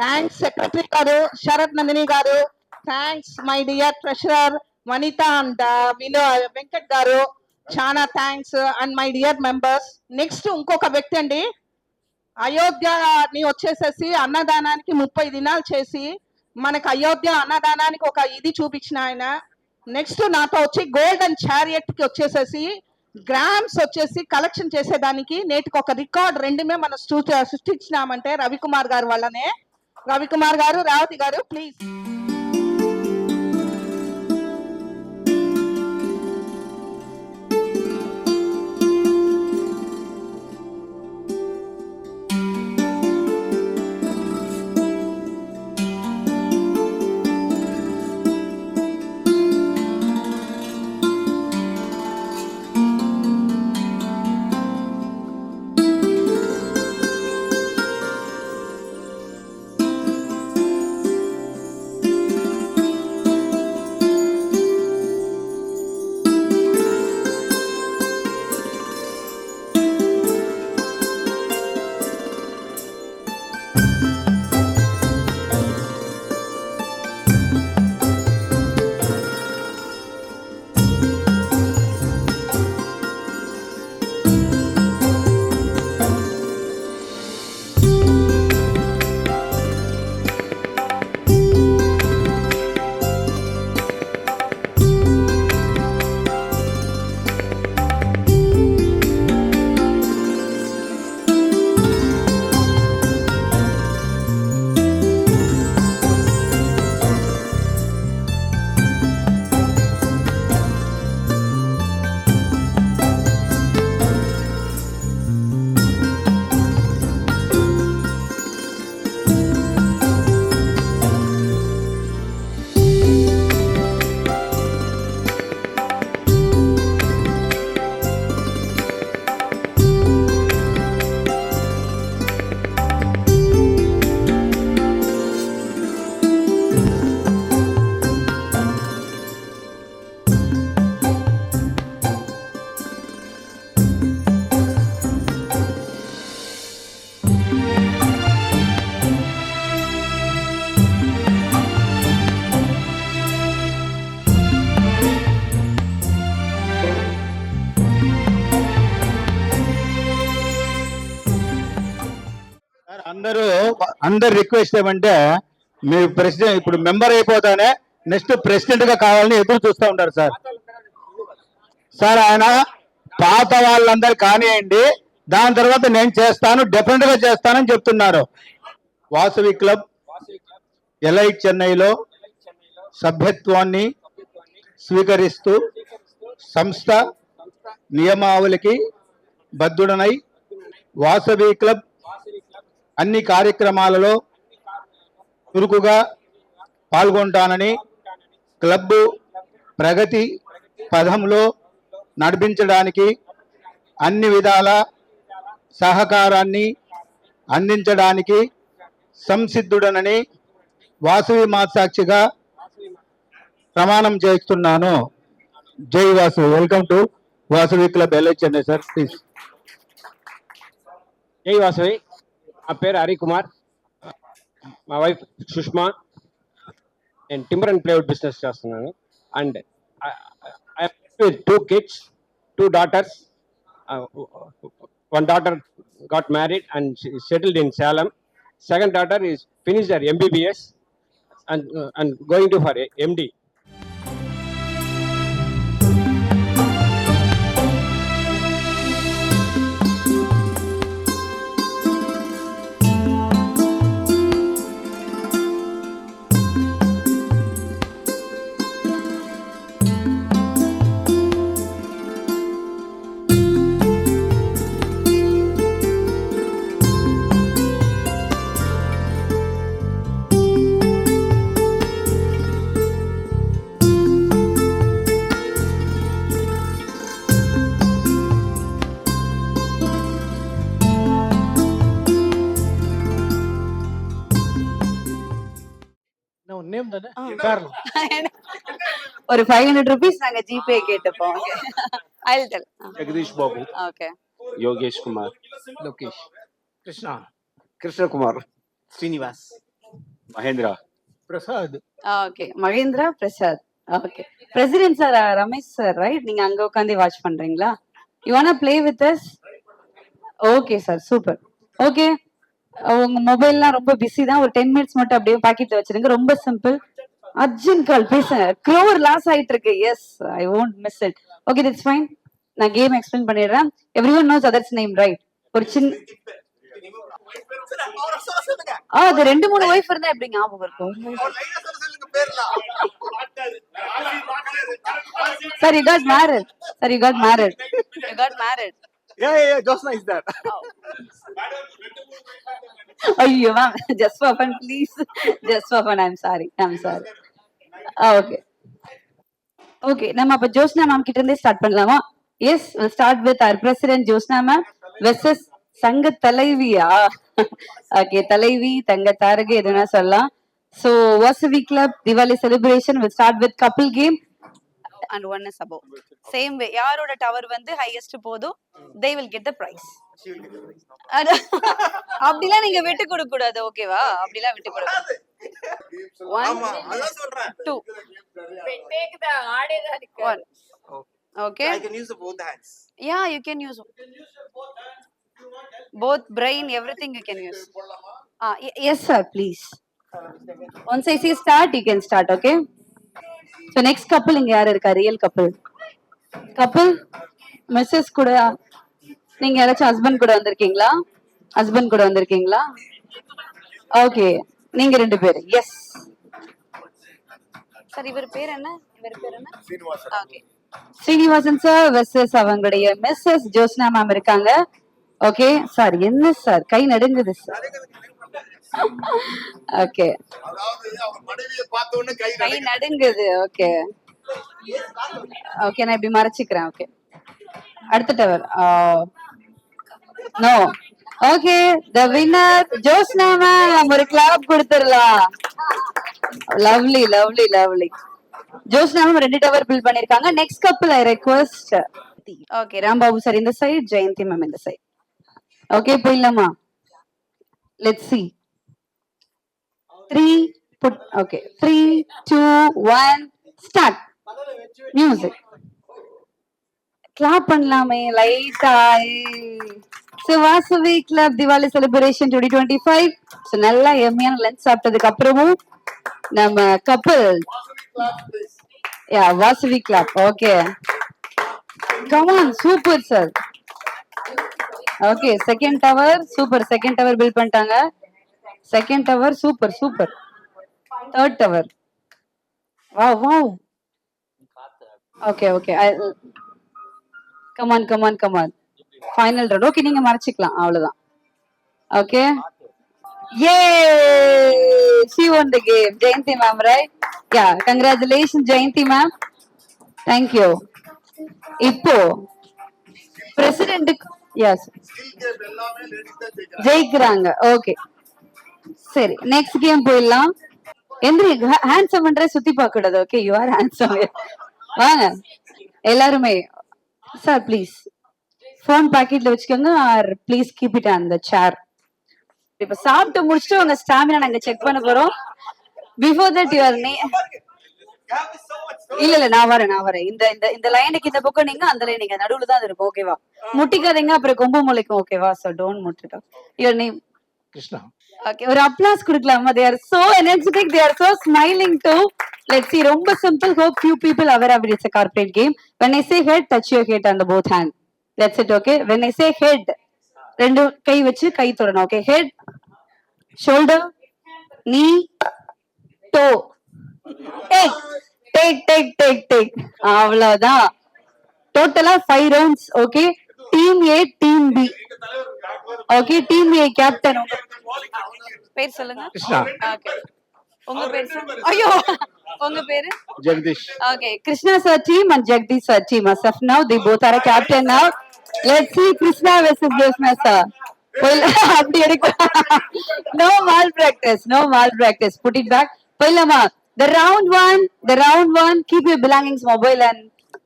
థ్యాంక్స్ సెక్రటరీ గారు, శరత్ నందిని గారు. Thanks my dear treasurer Vanitha and Venkat గారు. చాలా thanks and my dear members. Next ఇంకొక వ్యక్తి అండి, అయోధ్యని వచ్చేసేసి అన్నదానానికి 30 దినాలు చేసి మనకు అయోధ్య అన్నదానానికి ఒక ఇది చూపించిన ఆయన. నెక్స్ట్ నాతో వచ్చి గోల్డెన్ చారియట్ కి వచ్చేసేసి గ్రామ్స్ వచ్చేసి కలెక్షన్ చేసేదానికి నేటికి ఒక రికార్డ్ 2 మనం సృష్టించినామంటే రవికుమార్ గారు వల్లనే. రవికుమార్ గారు, రావతి గారు ప్లీజ్. అందరి రిక్వెస్ట్ ఏమంటే మీరు ప్రెసిడెంట్ ఇప్పుడు మెంబర్ అయిపోతానే నెక్స్ట్ ప్రెసిడెంట్ గా కావాలని ఎదురు చూస్తూ ఉంటారు సార్. సార్ ఆయన పాత వాళ్ళందరూ కానివ్వండి, దాని తర్వాత నేను చేస్తాను, డెఫినెట్ గా చేస్తానని చెప్తున్నారు. వాసవి క్లబ్ ఎలైట్ చెన్నైలో సభ్యత్వాన్ని స్వీకరిస్తూ సంస్థ నియమావళికి బద్ధుడనై వాసవి క్లబ్ అన్ని కార్యక్రమాలలో చురుకుగా పాల్గొంటానని, క్లబ్ ప్రగతి పథంలో నడిపించడానికి అన్ని విధాల సహకారాన్ని అందించడానికి సంసిద్ధుడనని వాసవి మాసాక్షిగా ప్రమాణం చేస్తున్నాను. జై Vasavi. Welcome to Vasavi club LI Chennai sir, please. జై వాసవి. నా పేరు హరికుమార్, మా వైఫ్ సుష్మా. నేను టింబర్ అండ్ ప్లైవుడ్ బిజినెస్ చేస్తున్నాను. And I with 2 kids, 2 daughters. One daughter got married and she is settled in Salem. Second daughter is finished her MBBS and going to for MD. Name தானே ஒரு 500 rupees நாங்க GPay கேட்டுப்போம். I'll tell. Jagdish Babu. Okay. Yogesh Kumar. Lokesh, Krishna, Krishnakumar, Srinivas, Mahendra. Prasad. Okay. Mahendra Prasad. Okay. President sir, Ramesh sir, right? நீங்க அங்க உட்கார்ந்து watch பண்றீங்களா? You wanna play with us? Okay sir, super. Okay. உங்க மொபைல்லாம் ரொம்ப பிஸி தான். ஒரு 10 minutes மட்டும் அப்படியே பாக்கெட்ல வச்சிருங்க. ரொம்ப சிம்பிள். அர்ஜுன் கால் பேசுங்க. க்ரோர் லாஸ் ஆயிட்டு இருக்கு. Yes, I won't miss it. Okay, that's fine. நான் கேம் எக்ஸ்பிளைன் பண்ணிடுறேன். everyone knows others name, right? ஒரு சின்ன அது 2-3 வைஃப் இருந்தா எப்படி ஞாபகம் இருக்கும்? Sir, you got married. Sir, you got married. You got married. Yeah, Josna is that. ஐயோ ma'am, just for fun please. Just for fun. I'm sorry. Okay. Okay, நம்ம அப்ப ஜோஸ்னா மேம் கிட்ட இருந்தே ஸ்டார்ட் பண்ணலாமா? Yes, we'll start with our president Joshna ma'am versus சங்க தலைவியா. Okay, தலைவி தங்க தாரகை எதுனா சொல்லலாம். So Vasavi club Diwali celebration will start with couple game and one is above. Same way, யாரோட டவர் வந்து ஹையஸ்ட் போதோ they will get the prize. அப்படிலாம் நீங்க விட்டு கொடுக்க கூடாது, ஓகேவா? அப்படிலாம் விட்டு கொடுக்க கூடாது. 1 2 take the order. 1 okay, I can use both hands. Yeah, you can use both brain, everything you can use. Yes sir, please. Once I say start, you can start. Okay, so next couple இங்க யார் இருக்கா? Real couple Mrs கூட நீங்க யாராச்சும் husband கூட வந்திருக்கீங்களா? Okay, நீங்க 2 பேர். Yes sir. இவர் பேர் என்ன? ஓகே, ஸ்ரீனிவாசன் சார் வெர்சஸ் அவங்களுடைய மிஸ்ஸஸ் ஜோஸ்னா மேம் இருக்காங்க. ஓகே சார், என்ன சார் கை நடுங்குது சார்? ஓகே, கை நடுங்குது. ஓகே ஓகே, நான் இப்படி மறைச்சிக்கிறேன். ஓகே, அடுத்த tower. No. Okay, the winner Josna ma'am. ஒரு கிளாப் கொடுத்துடலாம். Lovely. Josna ma'am 2 tower build பண்ணிருக்காங்க. Next couple I request. Okay, Rambabu sir இந்த சைடு, ஜெயந்தி மேம் இந்த சைடு. ஓகே, போயிடலாமா? Let's see. 3 put. Okay, 3 2 1 start. Music. Clap பண்ணலாமே லைட்டா. So Vasavi Club Diwali Celebration 2025. So நல்லா எம்மியான lunch சாப்பிட்டதுக்கு அப்புறமும் நம்ம கப்பல் Vasavi Club. Okay. Come on, super sir. Okay, second tower, super. Second tower build பண்ணிட்டாங்க. Second tower, super. Third tower. Wow. Okay. Come on. Final round. Okay, நீங்க மறைச்சிக்கலாம் அவ்வளவுதான். Okay. Yay! She won the game. Jayanti ma'am, right? Yeah, congratulations Jayanti ma'am. Thank you. இப்போ president yes ஜெயிக்கிறாங்க. Okay சரி, next game போயிடலாம். எந்திரி, handsome பண்ற சுத்தி பார்க்க கூடாது. Okay, you are handsome. வாங்க எல்லாருமே. சார் ப்ளீஸ் ஃபோன் பாக்கெட்ல வச்சுக்கோங்க, or please keep it on the chair. இப்ப சாப்பிட்டு முடிச்சுட்டு உங்க ஸ்டாமினா நாங்க செக் பண்ண போறோம். பிஃபோர் தட் யுவர் இல்ல நான் வரேன். இந்த லைனுக்கு இந்த பக்கம் நீங்க, அந்த லைன் நீங்க, நடுவுல தான் இருக்கும். ஓகேவா? முட்டிக்காதீங்க, அப்புறம் கொம்பு முளைக்கும். ஓகேவா? சோ டோன்ட் முட்டிட்டா. Your name Krishna. ஓகே, ஒரு அப்ளாஸ் கொடுக்கலாமா? they are so energetic, they are so smiling too. Let's see. ரொம்ப simple. Hope few people aware of it. It's a corporate game. When I say head, touch your head on the both hand. That's it. Okay, when I say head, ரெண்டு கை வச்சு கை தொடணும். ஓகே, head, shoulder, knee, toe. Take. அவ்வளவுதான். டோட்டலா 5 rounds. ஓகே, team A, team B. ஓகே, டீம் A கேப்டன் பேர் சொல்லுங்க. கிருஷ்ணா. ஓகே, உங்க பேர் சார்? ஐயோ, உங்க பேரு? Jagadish. Okay, Krishna sir team and Jagdish sir team. As of now, they both are a captain now. Let's see Krishna versus Krishna sir. Well, no malpractice. Put it back. Poilama. The round one. Keep your belongings, mobile and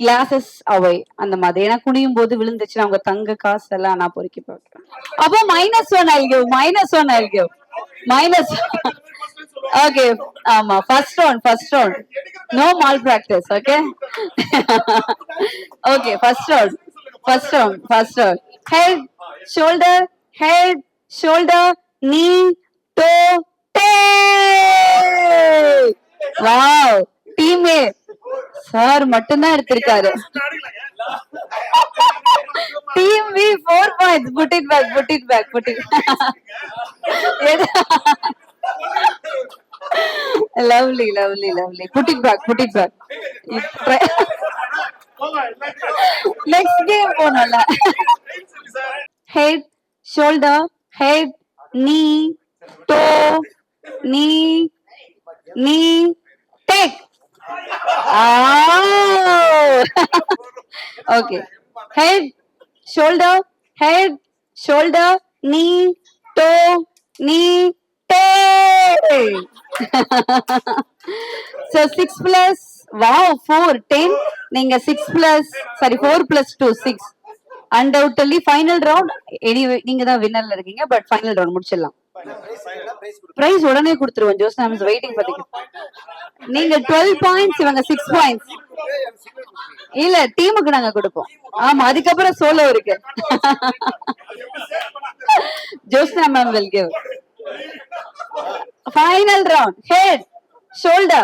glasses away. அந்த மாதிரி. ஏன்னா குனியும் போது விழுந்துச்சுன்னா அவங்க தங்க காசு எல்லாம் நான் பொறுக்கி பார்க்கிறேன். அப்போ -1 I'll give. Okay, ஆமா, first round. No malpractice, okay? Okay, first round. Head, shoulder, knee, toe, tail. Wow, team A. Sir மட்டும்தான் எடுத்திருக்காரு. Team B 4 points. Put it back. Lovely. Put it back. Next game போனோம்ல. Head, shoulder, knee, toe, knee, take. Okay. Head, shoulder, knee, toe, take. So 6 plus, wow, 4, 10. நீங்க 4 plus 2, 6. Undoubtedly final round. Anyway, நீங்க தான் வின்னர்ல இருக்கீங்க. But final round முடிச்சிடலாம். Price உடனே கொடுத்துருவோம். Joshna miss waiting பாத்தீங்க. நீங்க 12 points, இவங்க 6 பாயிண்ட்ஸ். இல்ல, டீமுக்கு நாங்க கொடுப்போம். ஆமா, அதுக்கப்புறம் சோலோ இருக்கு. Joshna ma'am will give. Final round. Head, shoulder.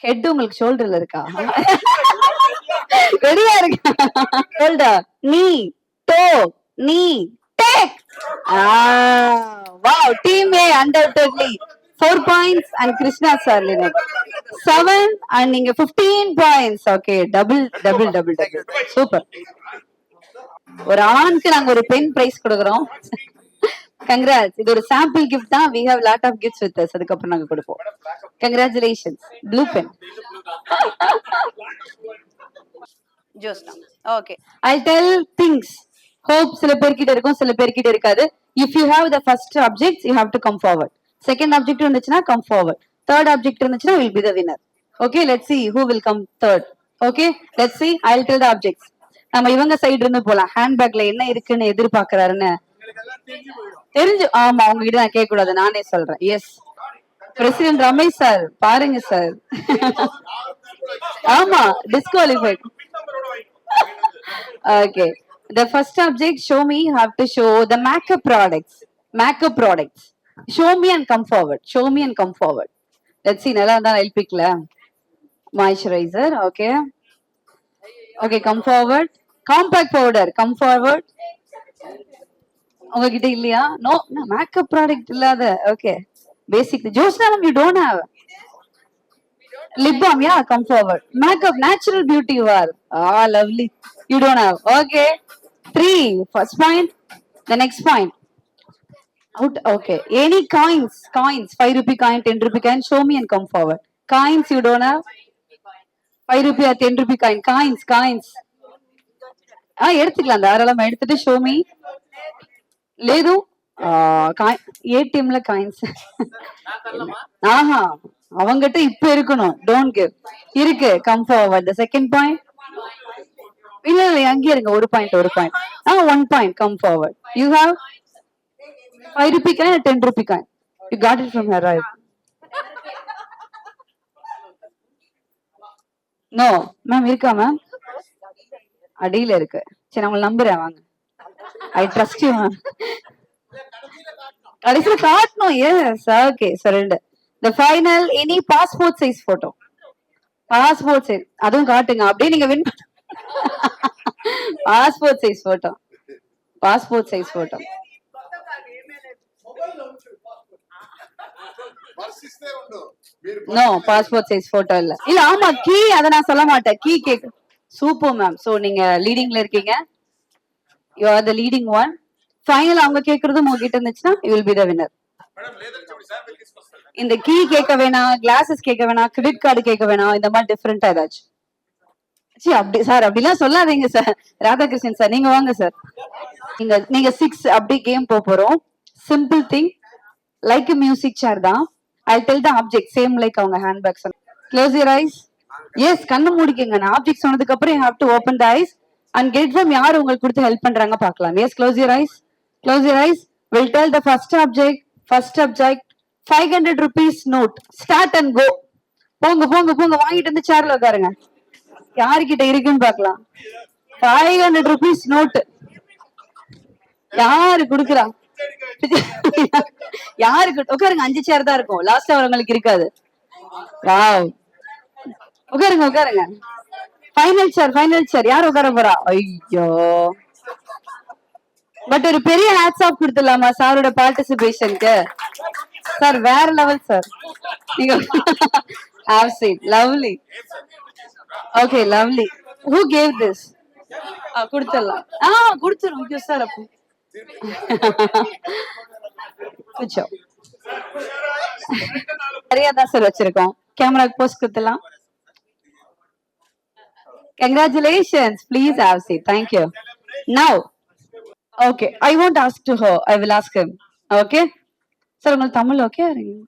Head உங்களுக்கு ஷோல்டர்ல இருக்கா? ரெடியா இருக்கு? Shoulder, knee, toe, take. Wow, team A undoubtedly 4 points and Krishna sir 7 and நீங்க 15 points. Okay, double. Super. ஒரு ஆணுக்கு நாங்க ஒரு பென் பிரைஸ் கொடுக்குறோம். Congrats. இது ஒரு சாம்பிள் கிஃப்ட் தான். We have lot of gifts with us. அதுக்கப்புறம் நாங்க கொடுப்போம். Congratulations. Blue pen. Josna. Okay. I'll tell things. Hope சில பேர்கிட்ட இருக்கும், சில பேர்கிட்ட இருக்காது. If you have the first objects, you have to come forward. Second object இருந்துச்சுன்னா come forward. Third object இருந்துச்சுன்னா will be the winner. Okay, let's see who will come third. Okay, let's see. I'll tell the objects. நம்ம இவங்க side இருந்து போலாம். ஹேண்ட்பேக்ல என்ன இருக்குன்னு எதிர்பார்க்கறாருன்னு தெரிஞ்சு. ஆமா, உங்ககிட்ட நான் கேட்க கூடாது, நானே சொல்றேன். எஸ், பிரசிடென்ட் ரமேஷ் சார் பாருங்க சார். ஆமா, disqualified. Okay. The first object, show me, you have to show the makeup products. Makeup products. Show me and come forward. Show me and come forward. Let's see. Nalla da I'll pick la. Moisturizer. Okay. Okay, come forward. Compact powder. Come forward. உங்ககிட்ட இல்லையா? No, makeup product இல்லாத. Okay. Basic. Josna, you don't have. Lip balm, yeah, come forward. Makeup, natural beauty you are. Ah, lovely. You don't have. Okay. 3. First point. The next point. Out. Okay. Any coins? Coins. 5 rupee coin, 10 rupee coin. Show me and come forward. Coins you don't have? 5 rupee or 10 rupee coin. Coins, coins. எடுத்துக்கலாம் தாராளமா எடுத்துட்டு show me. లేదు ஏடிஎம்ல coins ஆஹா அவங்ககிட்ட இப்ப இருக்கணும். Don't give. இருக்கு. Come forward. The second point. இல்ல இல்ல அங்கே இருங்க. ஒரு point 1 point. Come forward. You have 5 rupee coin or 10 rupee coin. You got it from her, right? No, ma'am இருக்கா மேம்? அடியில இருக்கு. சரி, நான் உங்களை நம்புறேன். வாங்க. I trust you, ma'am. கடைசியில காட்டணும். Yes, okay, surrender. The final, any passport size photo. Passport size. அதுவும் காட்டுங்க. அப்படியே நீங்க win passport size photo. Passport size photo. No, passport size photo இல்ல. இல்ல ஆமா, கீ அத நான் சொல்ல மாட்டேன். கீ கேக். Super ma'am. சோ நீங்க லீடிங்ல இருக்கீங்க. You are the leading one. Final அவங்க கேக்குறதும் உங்ககிட்ட இருந்துச்சுன்னா you will be the winner. இந்த கீ கேட்க வேணாம், கிளாஸஸ் கேட்க வேணாம், கிரெடிட் கார்டு கேட்க வேணாம், இந்த மாதிரி டிஃபரெண்டா ஏதாச்சும். சரி அப்படி சார் அப்படிலாம் சொல்லாதீங்க சார். ராதாகிருஷ்ணன் சார் நீங்க வாங்க சார். நீங்க 6 அப்படி கேம் போறோம். சிம்பிள் திங் லைக் மியூசிக் சேர் தான். I'll tell the object same like அவங்க handbags. Close your eyes. Yes, கண்ணு மூடிக்கங்க. நான் ஆப்ஜெக்ட் சொன்னதுக்கு அப்புறம் you have to open the eyes and get them. யார் உங்களுக்கு கொடுத்து ஹெல்ப் பண்றாங்க பார்க்கலாம். Yes, close your eyes. Close your eyes. We'll tell the first object. First object 500 rupees note. Start and go. போங்க போங்க போங்க வாங்கிட்டு வந்து சேர்ல உட்காருங்க. யாருக்கிட்ட இருக்குன்னு பார்க்கலாம். 500 rupees note. யாரு குடுக்குறா? யாருக்கு? உட்காருங்க. 5 சேர் தான் இருக்கும். லாஸ்ட் அவங்களுக்கு இருக்காது. வாவ். உட்காருங்க உட்காருங்க. ஃபைனல் சேர் யார் உட்கார போறா? ஐயோ. பட் ஒரு பெரிய ஹேட்ஸ் ஆஃப் கொடுத்துடலாமா சாரோட பார்ட்டிசிபேஷனுக்கு? சார் வேற லெவல் சார். நீங்க have seat. Lovely. Okay lovely. Who gave this? கொடுத்துடலாம். கொடுத்துரும் சார். அப்போ கொஞ்சம் சரியா தான் சார் வச்சிருக்கோம். கேமராக்கு போஸ்ட் கொடுத்துடலாம். Congratulations. Please have a seat. Thank you. Now, okay. I won't ask to her. I will ask him. Okay. Sir, உங்களுக்கு Tamil okay?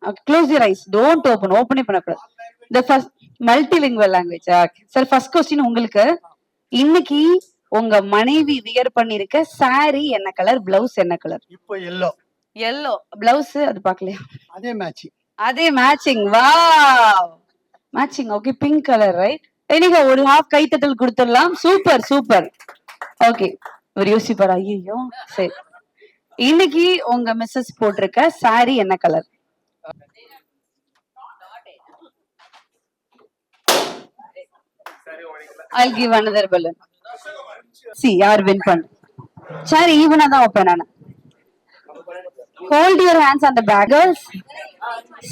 Okay. Close your eyes. Don't open. Open பண்ணக்கூடாது. The first multilingual language. Okay. Sir, first question உங்களுக்கு. இன்னைக்கு உங்க மனைவி wear பண்ணிருக்க saree என்ன colour, blouse என்ன colour? இப்போ yellow. பிளவுஸ் அது பார்க்கலையா? அதே matching. Wow. Matching. Okay, pink colour right. எனிகா ஒரு ஹாஃப் கைத்தட்டல் கொடுத்துடலாம். Super super. ஓகே, ஒரு யோசிப்பார். ஐயோ சரி. இன்னைக்கு உங்க மிஸ்ஸஸ் போட்டிருக்க saree என்ன colour? I'll give another balloon. See, யார் வின் பண்ண? சரி, ஈவனா தான் வைப்பேன் நான். Hold your hands on the bag, girls.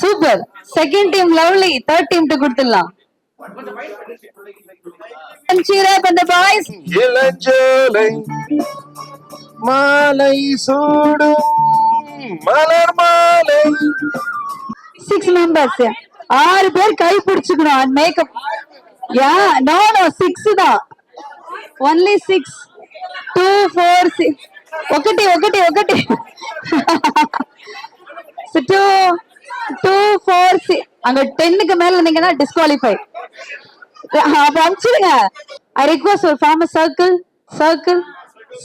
Super. Second team lovely. Third team to கொடுத்துடலாம். Cheer up on the boys. இளஞ்சோலை மாலை சூடும் மலர் மாலை. 6 members. 6 பேர் கை பிடிச்சுக்கணும். and makeup. Yeah, no 6 தான். Only 6. 2 4 6. ఒకటి So 2 4 6. அங்க 10க்கு மேல இருந்தீங்கன்னா டிஸ்குவாலிஃபை. அப்ப அனுப்பிச்சிடுங்க. I request ஒரு form a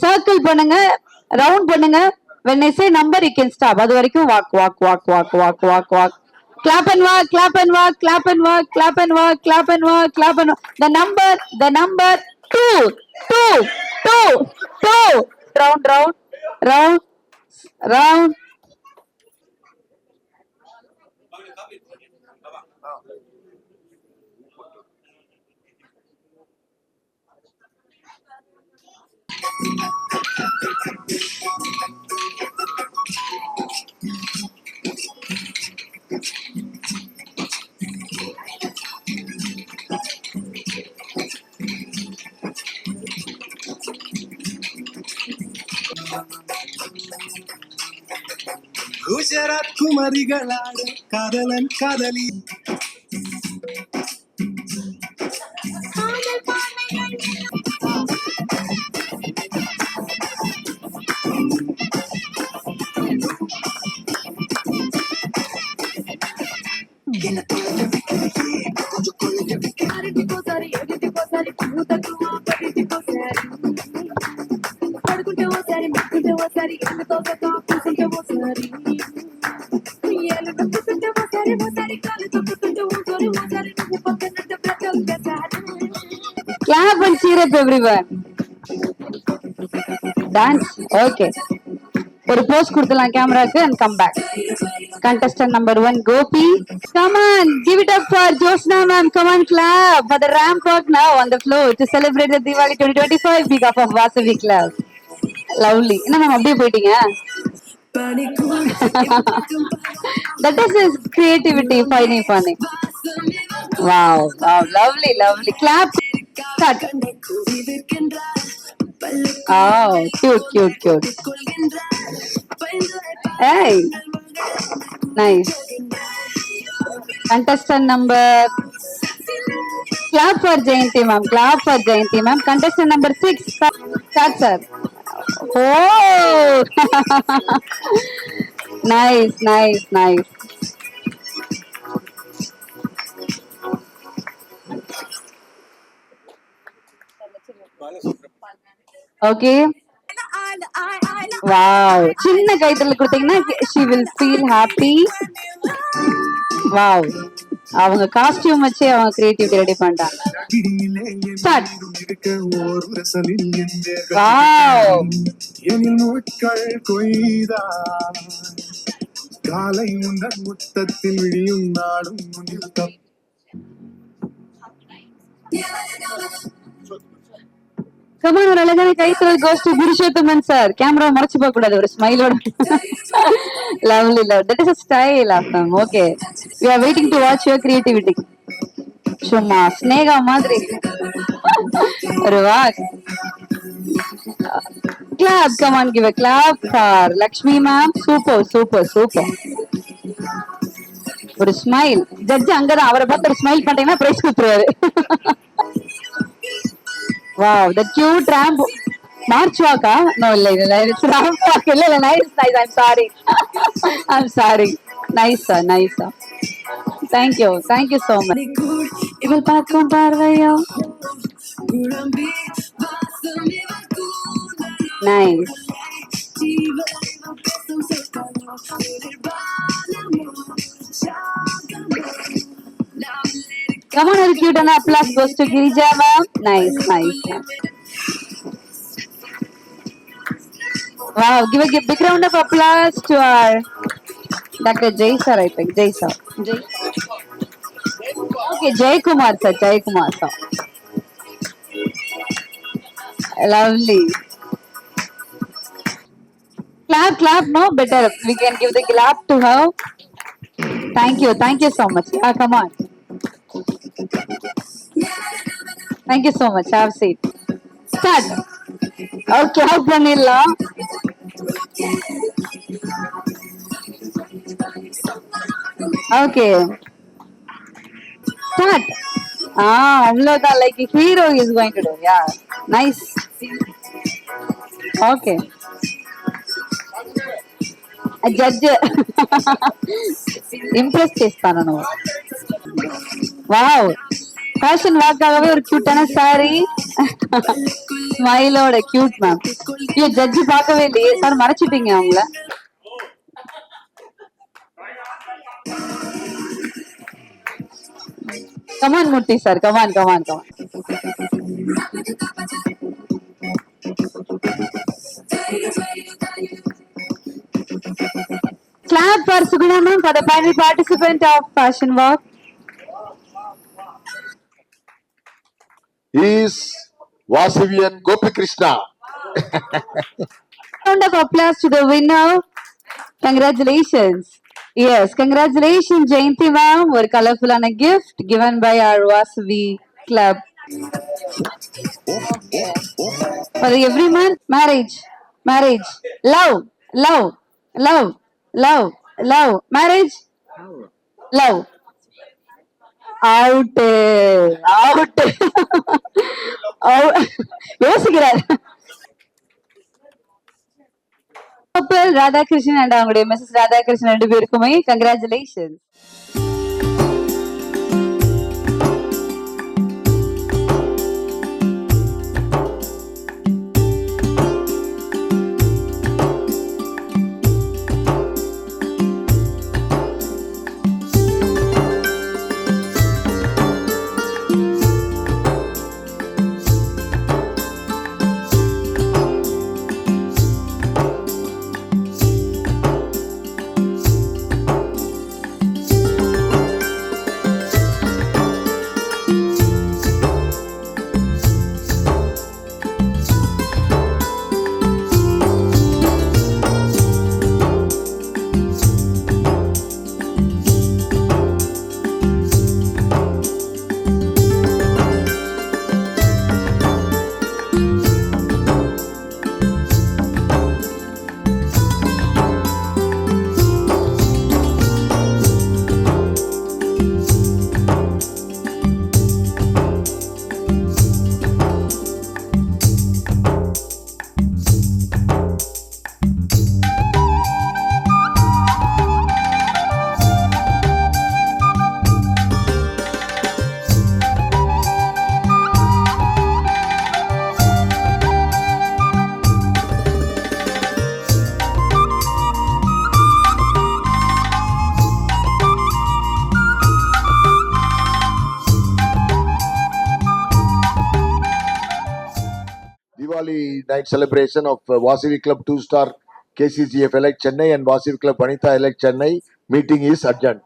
circle பண்ணுங்க, ரவுண்ட் பண்ணுங்க. When I say number you can stop. அது வரைக்கும் walk. Clap and walk. The number two, two, two, two. Round, round, round, round. Gujarat குமரிகளாட காதலன் காதலி Clap and cheer up everyone. Dance. Okay. ஒரு post கொடுத்துலாம் கேமராக்கு and come back. Contestant number 1 Gopi. Come on, give it up for Josna ma'am. Come on, clap for the ramp walk now on the floor to celebrate the Diwali 2025 behalf of Vasavi Club. Lovely. என்ன ma'am அப்படியே போயிட்டீங்க? That is his creativity. Funny, funny. Wow, wow, lovely, lovely. Clap. Start. Oh, cute, cute, cute. Hey, nice. Contestant number. Clap for Jayanti ma'am. Clap for Jayanti ma'am. Contestant number 6. Start, sir. Oh, nice, nice, nice. Okay. Wow. சின்ன கைத்தல கொடுத்தீங்கன்னா she will feel happy. Wow. அவங்க costume வச்சு அவங்க creativity ready பண்ணிட்டாங்க. Start. Wow. காலை முன்னர் முத்தத்தில் விழியும் நாடும் முன்னில் Come on, ஒரு அழகான கைத்தல் goes to Purushothaman sir. Camera மறைச்சு போக கூடாது ஒரு ஸ்மைலோட. Lovely, love. That is a style of them. Okay. We are waiting to watch your creativity. சும்மா ஸ்னேகா மாதிரி. ஒரு walk. Clap, come on, give a clap for Lakshmi ma'am. Super, super, super. ஒரு smile. Judge அங்கதான் அவரை பார்த்து ஒரு smile பண்றீங்கன்னா price கொடுத்துருவாரு. Wow, the cute ramp. March walk, huh? No, it's ramp walk. Nice, nice. I'm sorry. I'm sorry. Nice, sir. Nice, sir. Thank you. Thank you so much. இவள் பார்க்கும் பார்வையோ. Nice. Come on, cute and applause goes to Girija ma'am. Nice, nice. Wow, give a big round of applause to our Dr. Jay sir, I think. Jay sir. Jay. Okay, Jay Kumar sir. Jay Kumar sir. Lovely. Clap, clap. No, better. We can give the clap to her. Thank you so much. Yeah, come on. Thank you so much. Have a seat. Start. Oh, clap Vanilla. Okay. Start. Amlota like a hero is going to do. Yeah. Nice. Okay. A judge. Impress chestanu no. Wow. Fashion walk ஆகவே ஒரு கியூட்டான sorry ஸ்மைலோட cute ma'am. ஐயோ ஜட்ஜி பார்க்கவே இல்லையே sir, மறைச்சிட்டீங்க அவங்கள. Come on முட்டி sir, come on come on come on. up for Suguna ma'am for the final participant of Fashion Walk. is Vasavian Gopi Krishna. Round of applause to the winner. Congratulations. Yes, congratulations Jayanti ma'am. ஒரு colorful gift given by our Vasavi club. For every month, marriage, love, marriage, love. Out. யோசிக்கிறார். கப்பல் Radhakrishnan and அவங்களுடைய Mrs Radhakrishnan 2 பேருக்குமே congratulations. Diwali night celebration of Vasavi Club 2-star KCGF Elite Chennai and Vasavi Club Vanitha Elite Chennai meeting is adjourned.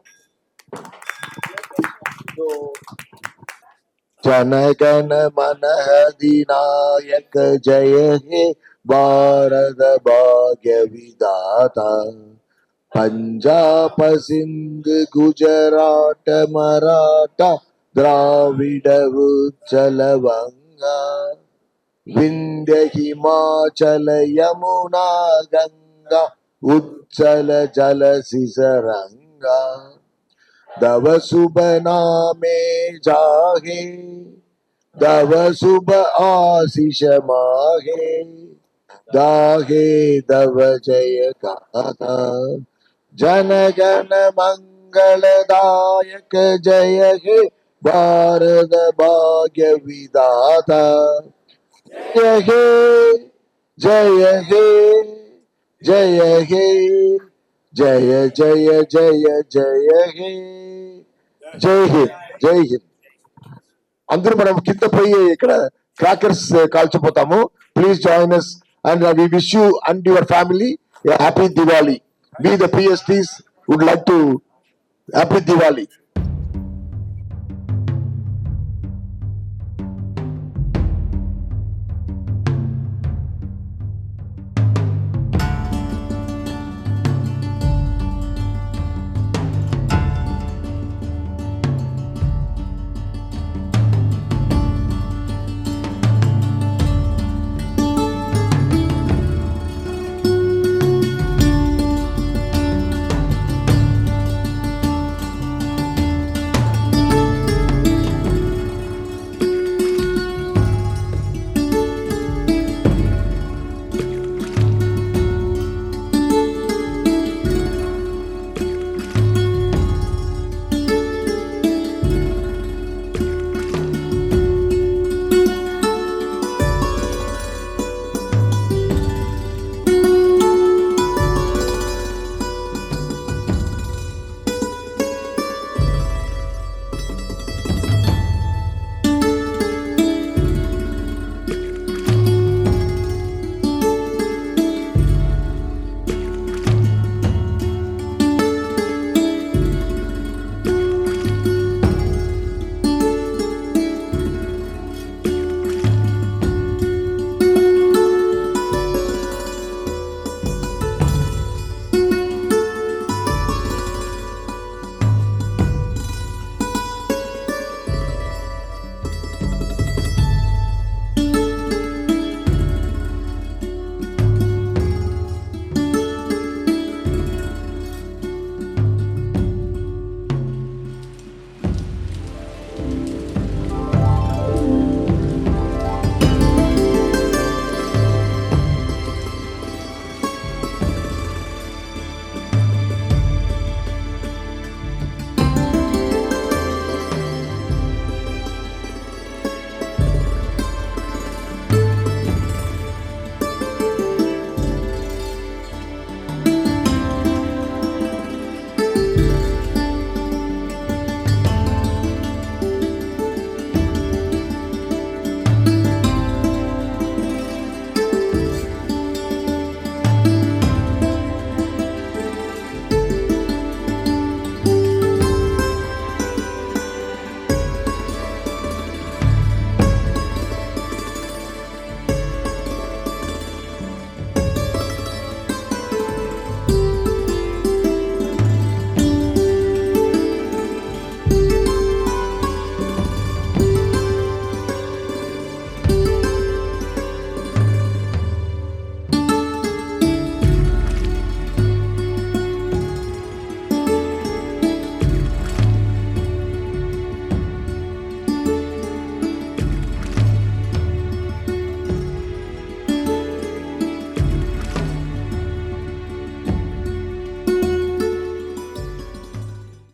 Janagana Manahadinayak Jaya He Bharata Bhagya Vidata Punjab Sindh Gujarat Maratha Dravida Uchala Vanga Vindhya Himachala Yamuna Ganga Uchala Jala Sisaranga Dava Subha Name Jahe Dava Subha Asisha Mahe Dahe Dava Jaya Kata Janagana Mangala Dayak Jaya He Bharata Bhagya Vidata Jaya He Jaya He Jaya He Jaya Jaya Jaya Jaya He Jai Hind Jai Hind. అందరూ మనం కింద పోయి ఇక్కడ crackers కాల్చిపోతాము. Please join us and we wish you and your family a happy Diwali. We the PSTs would like to happy Diwali.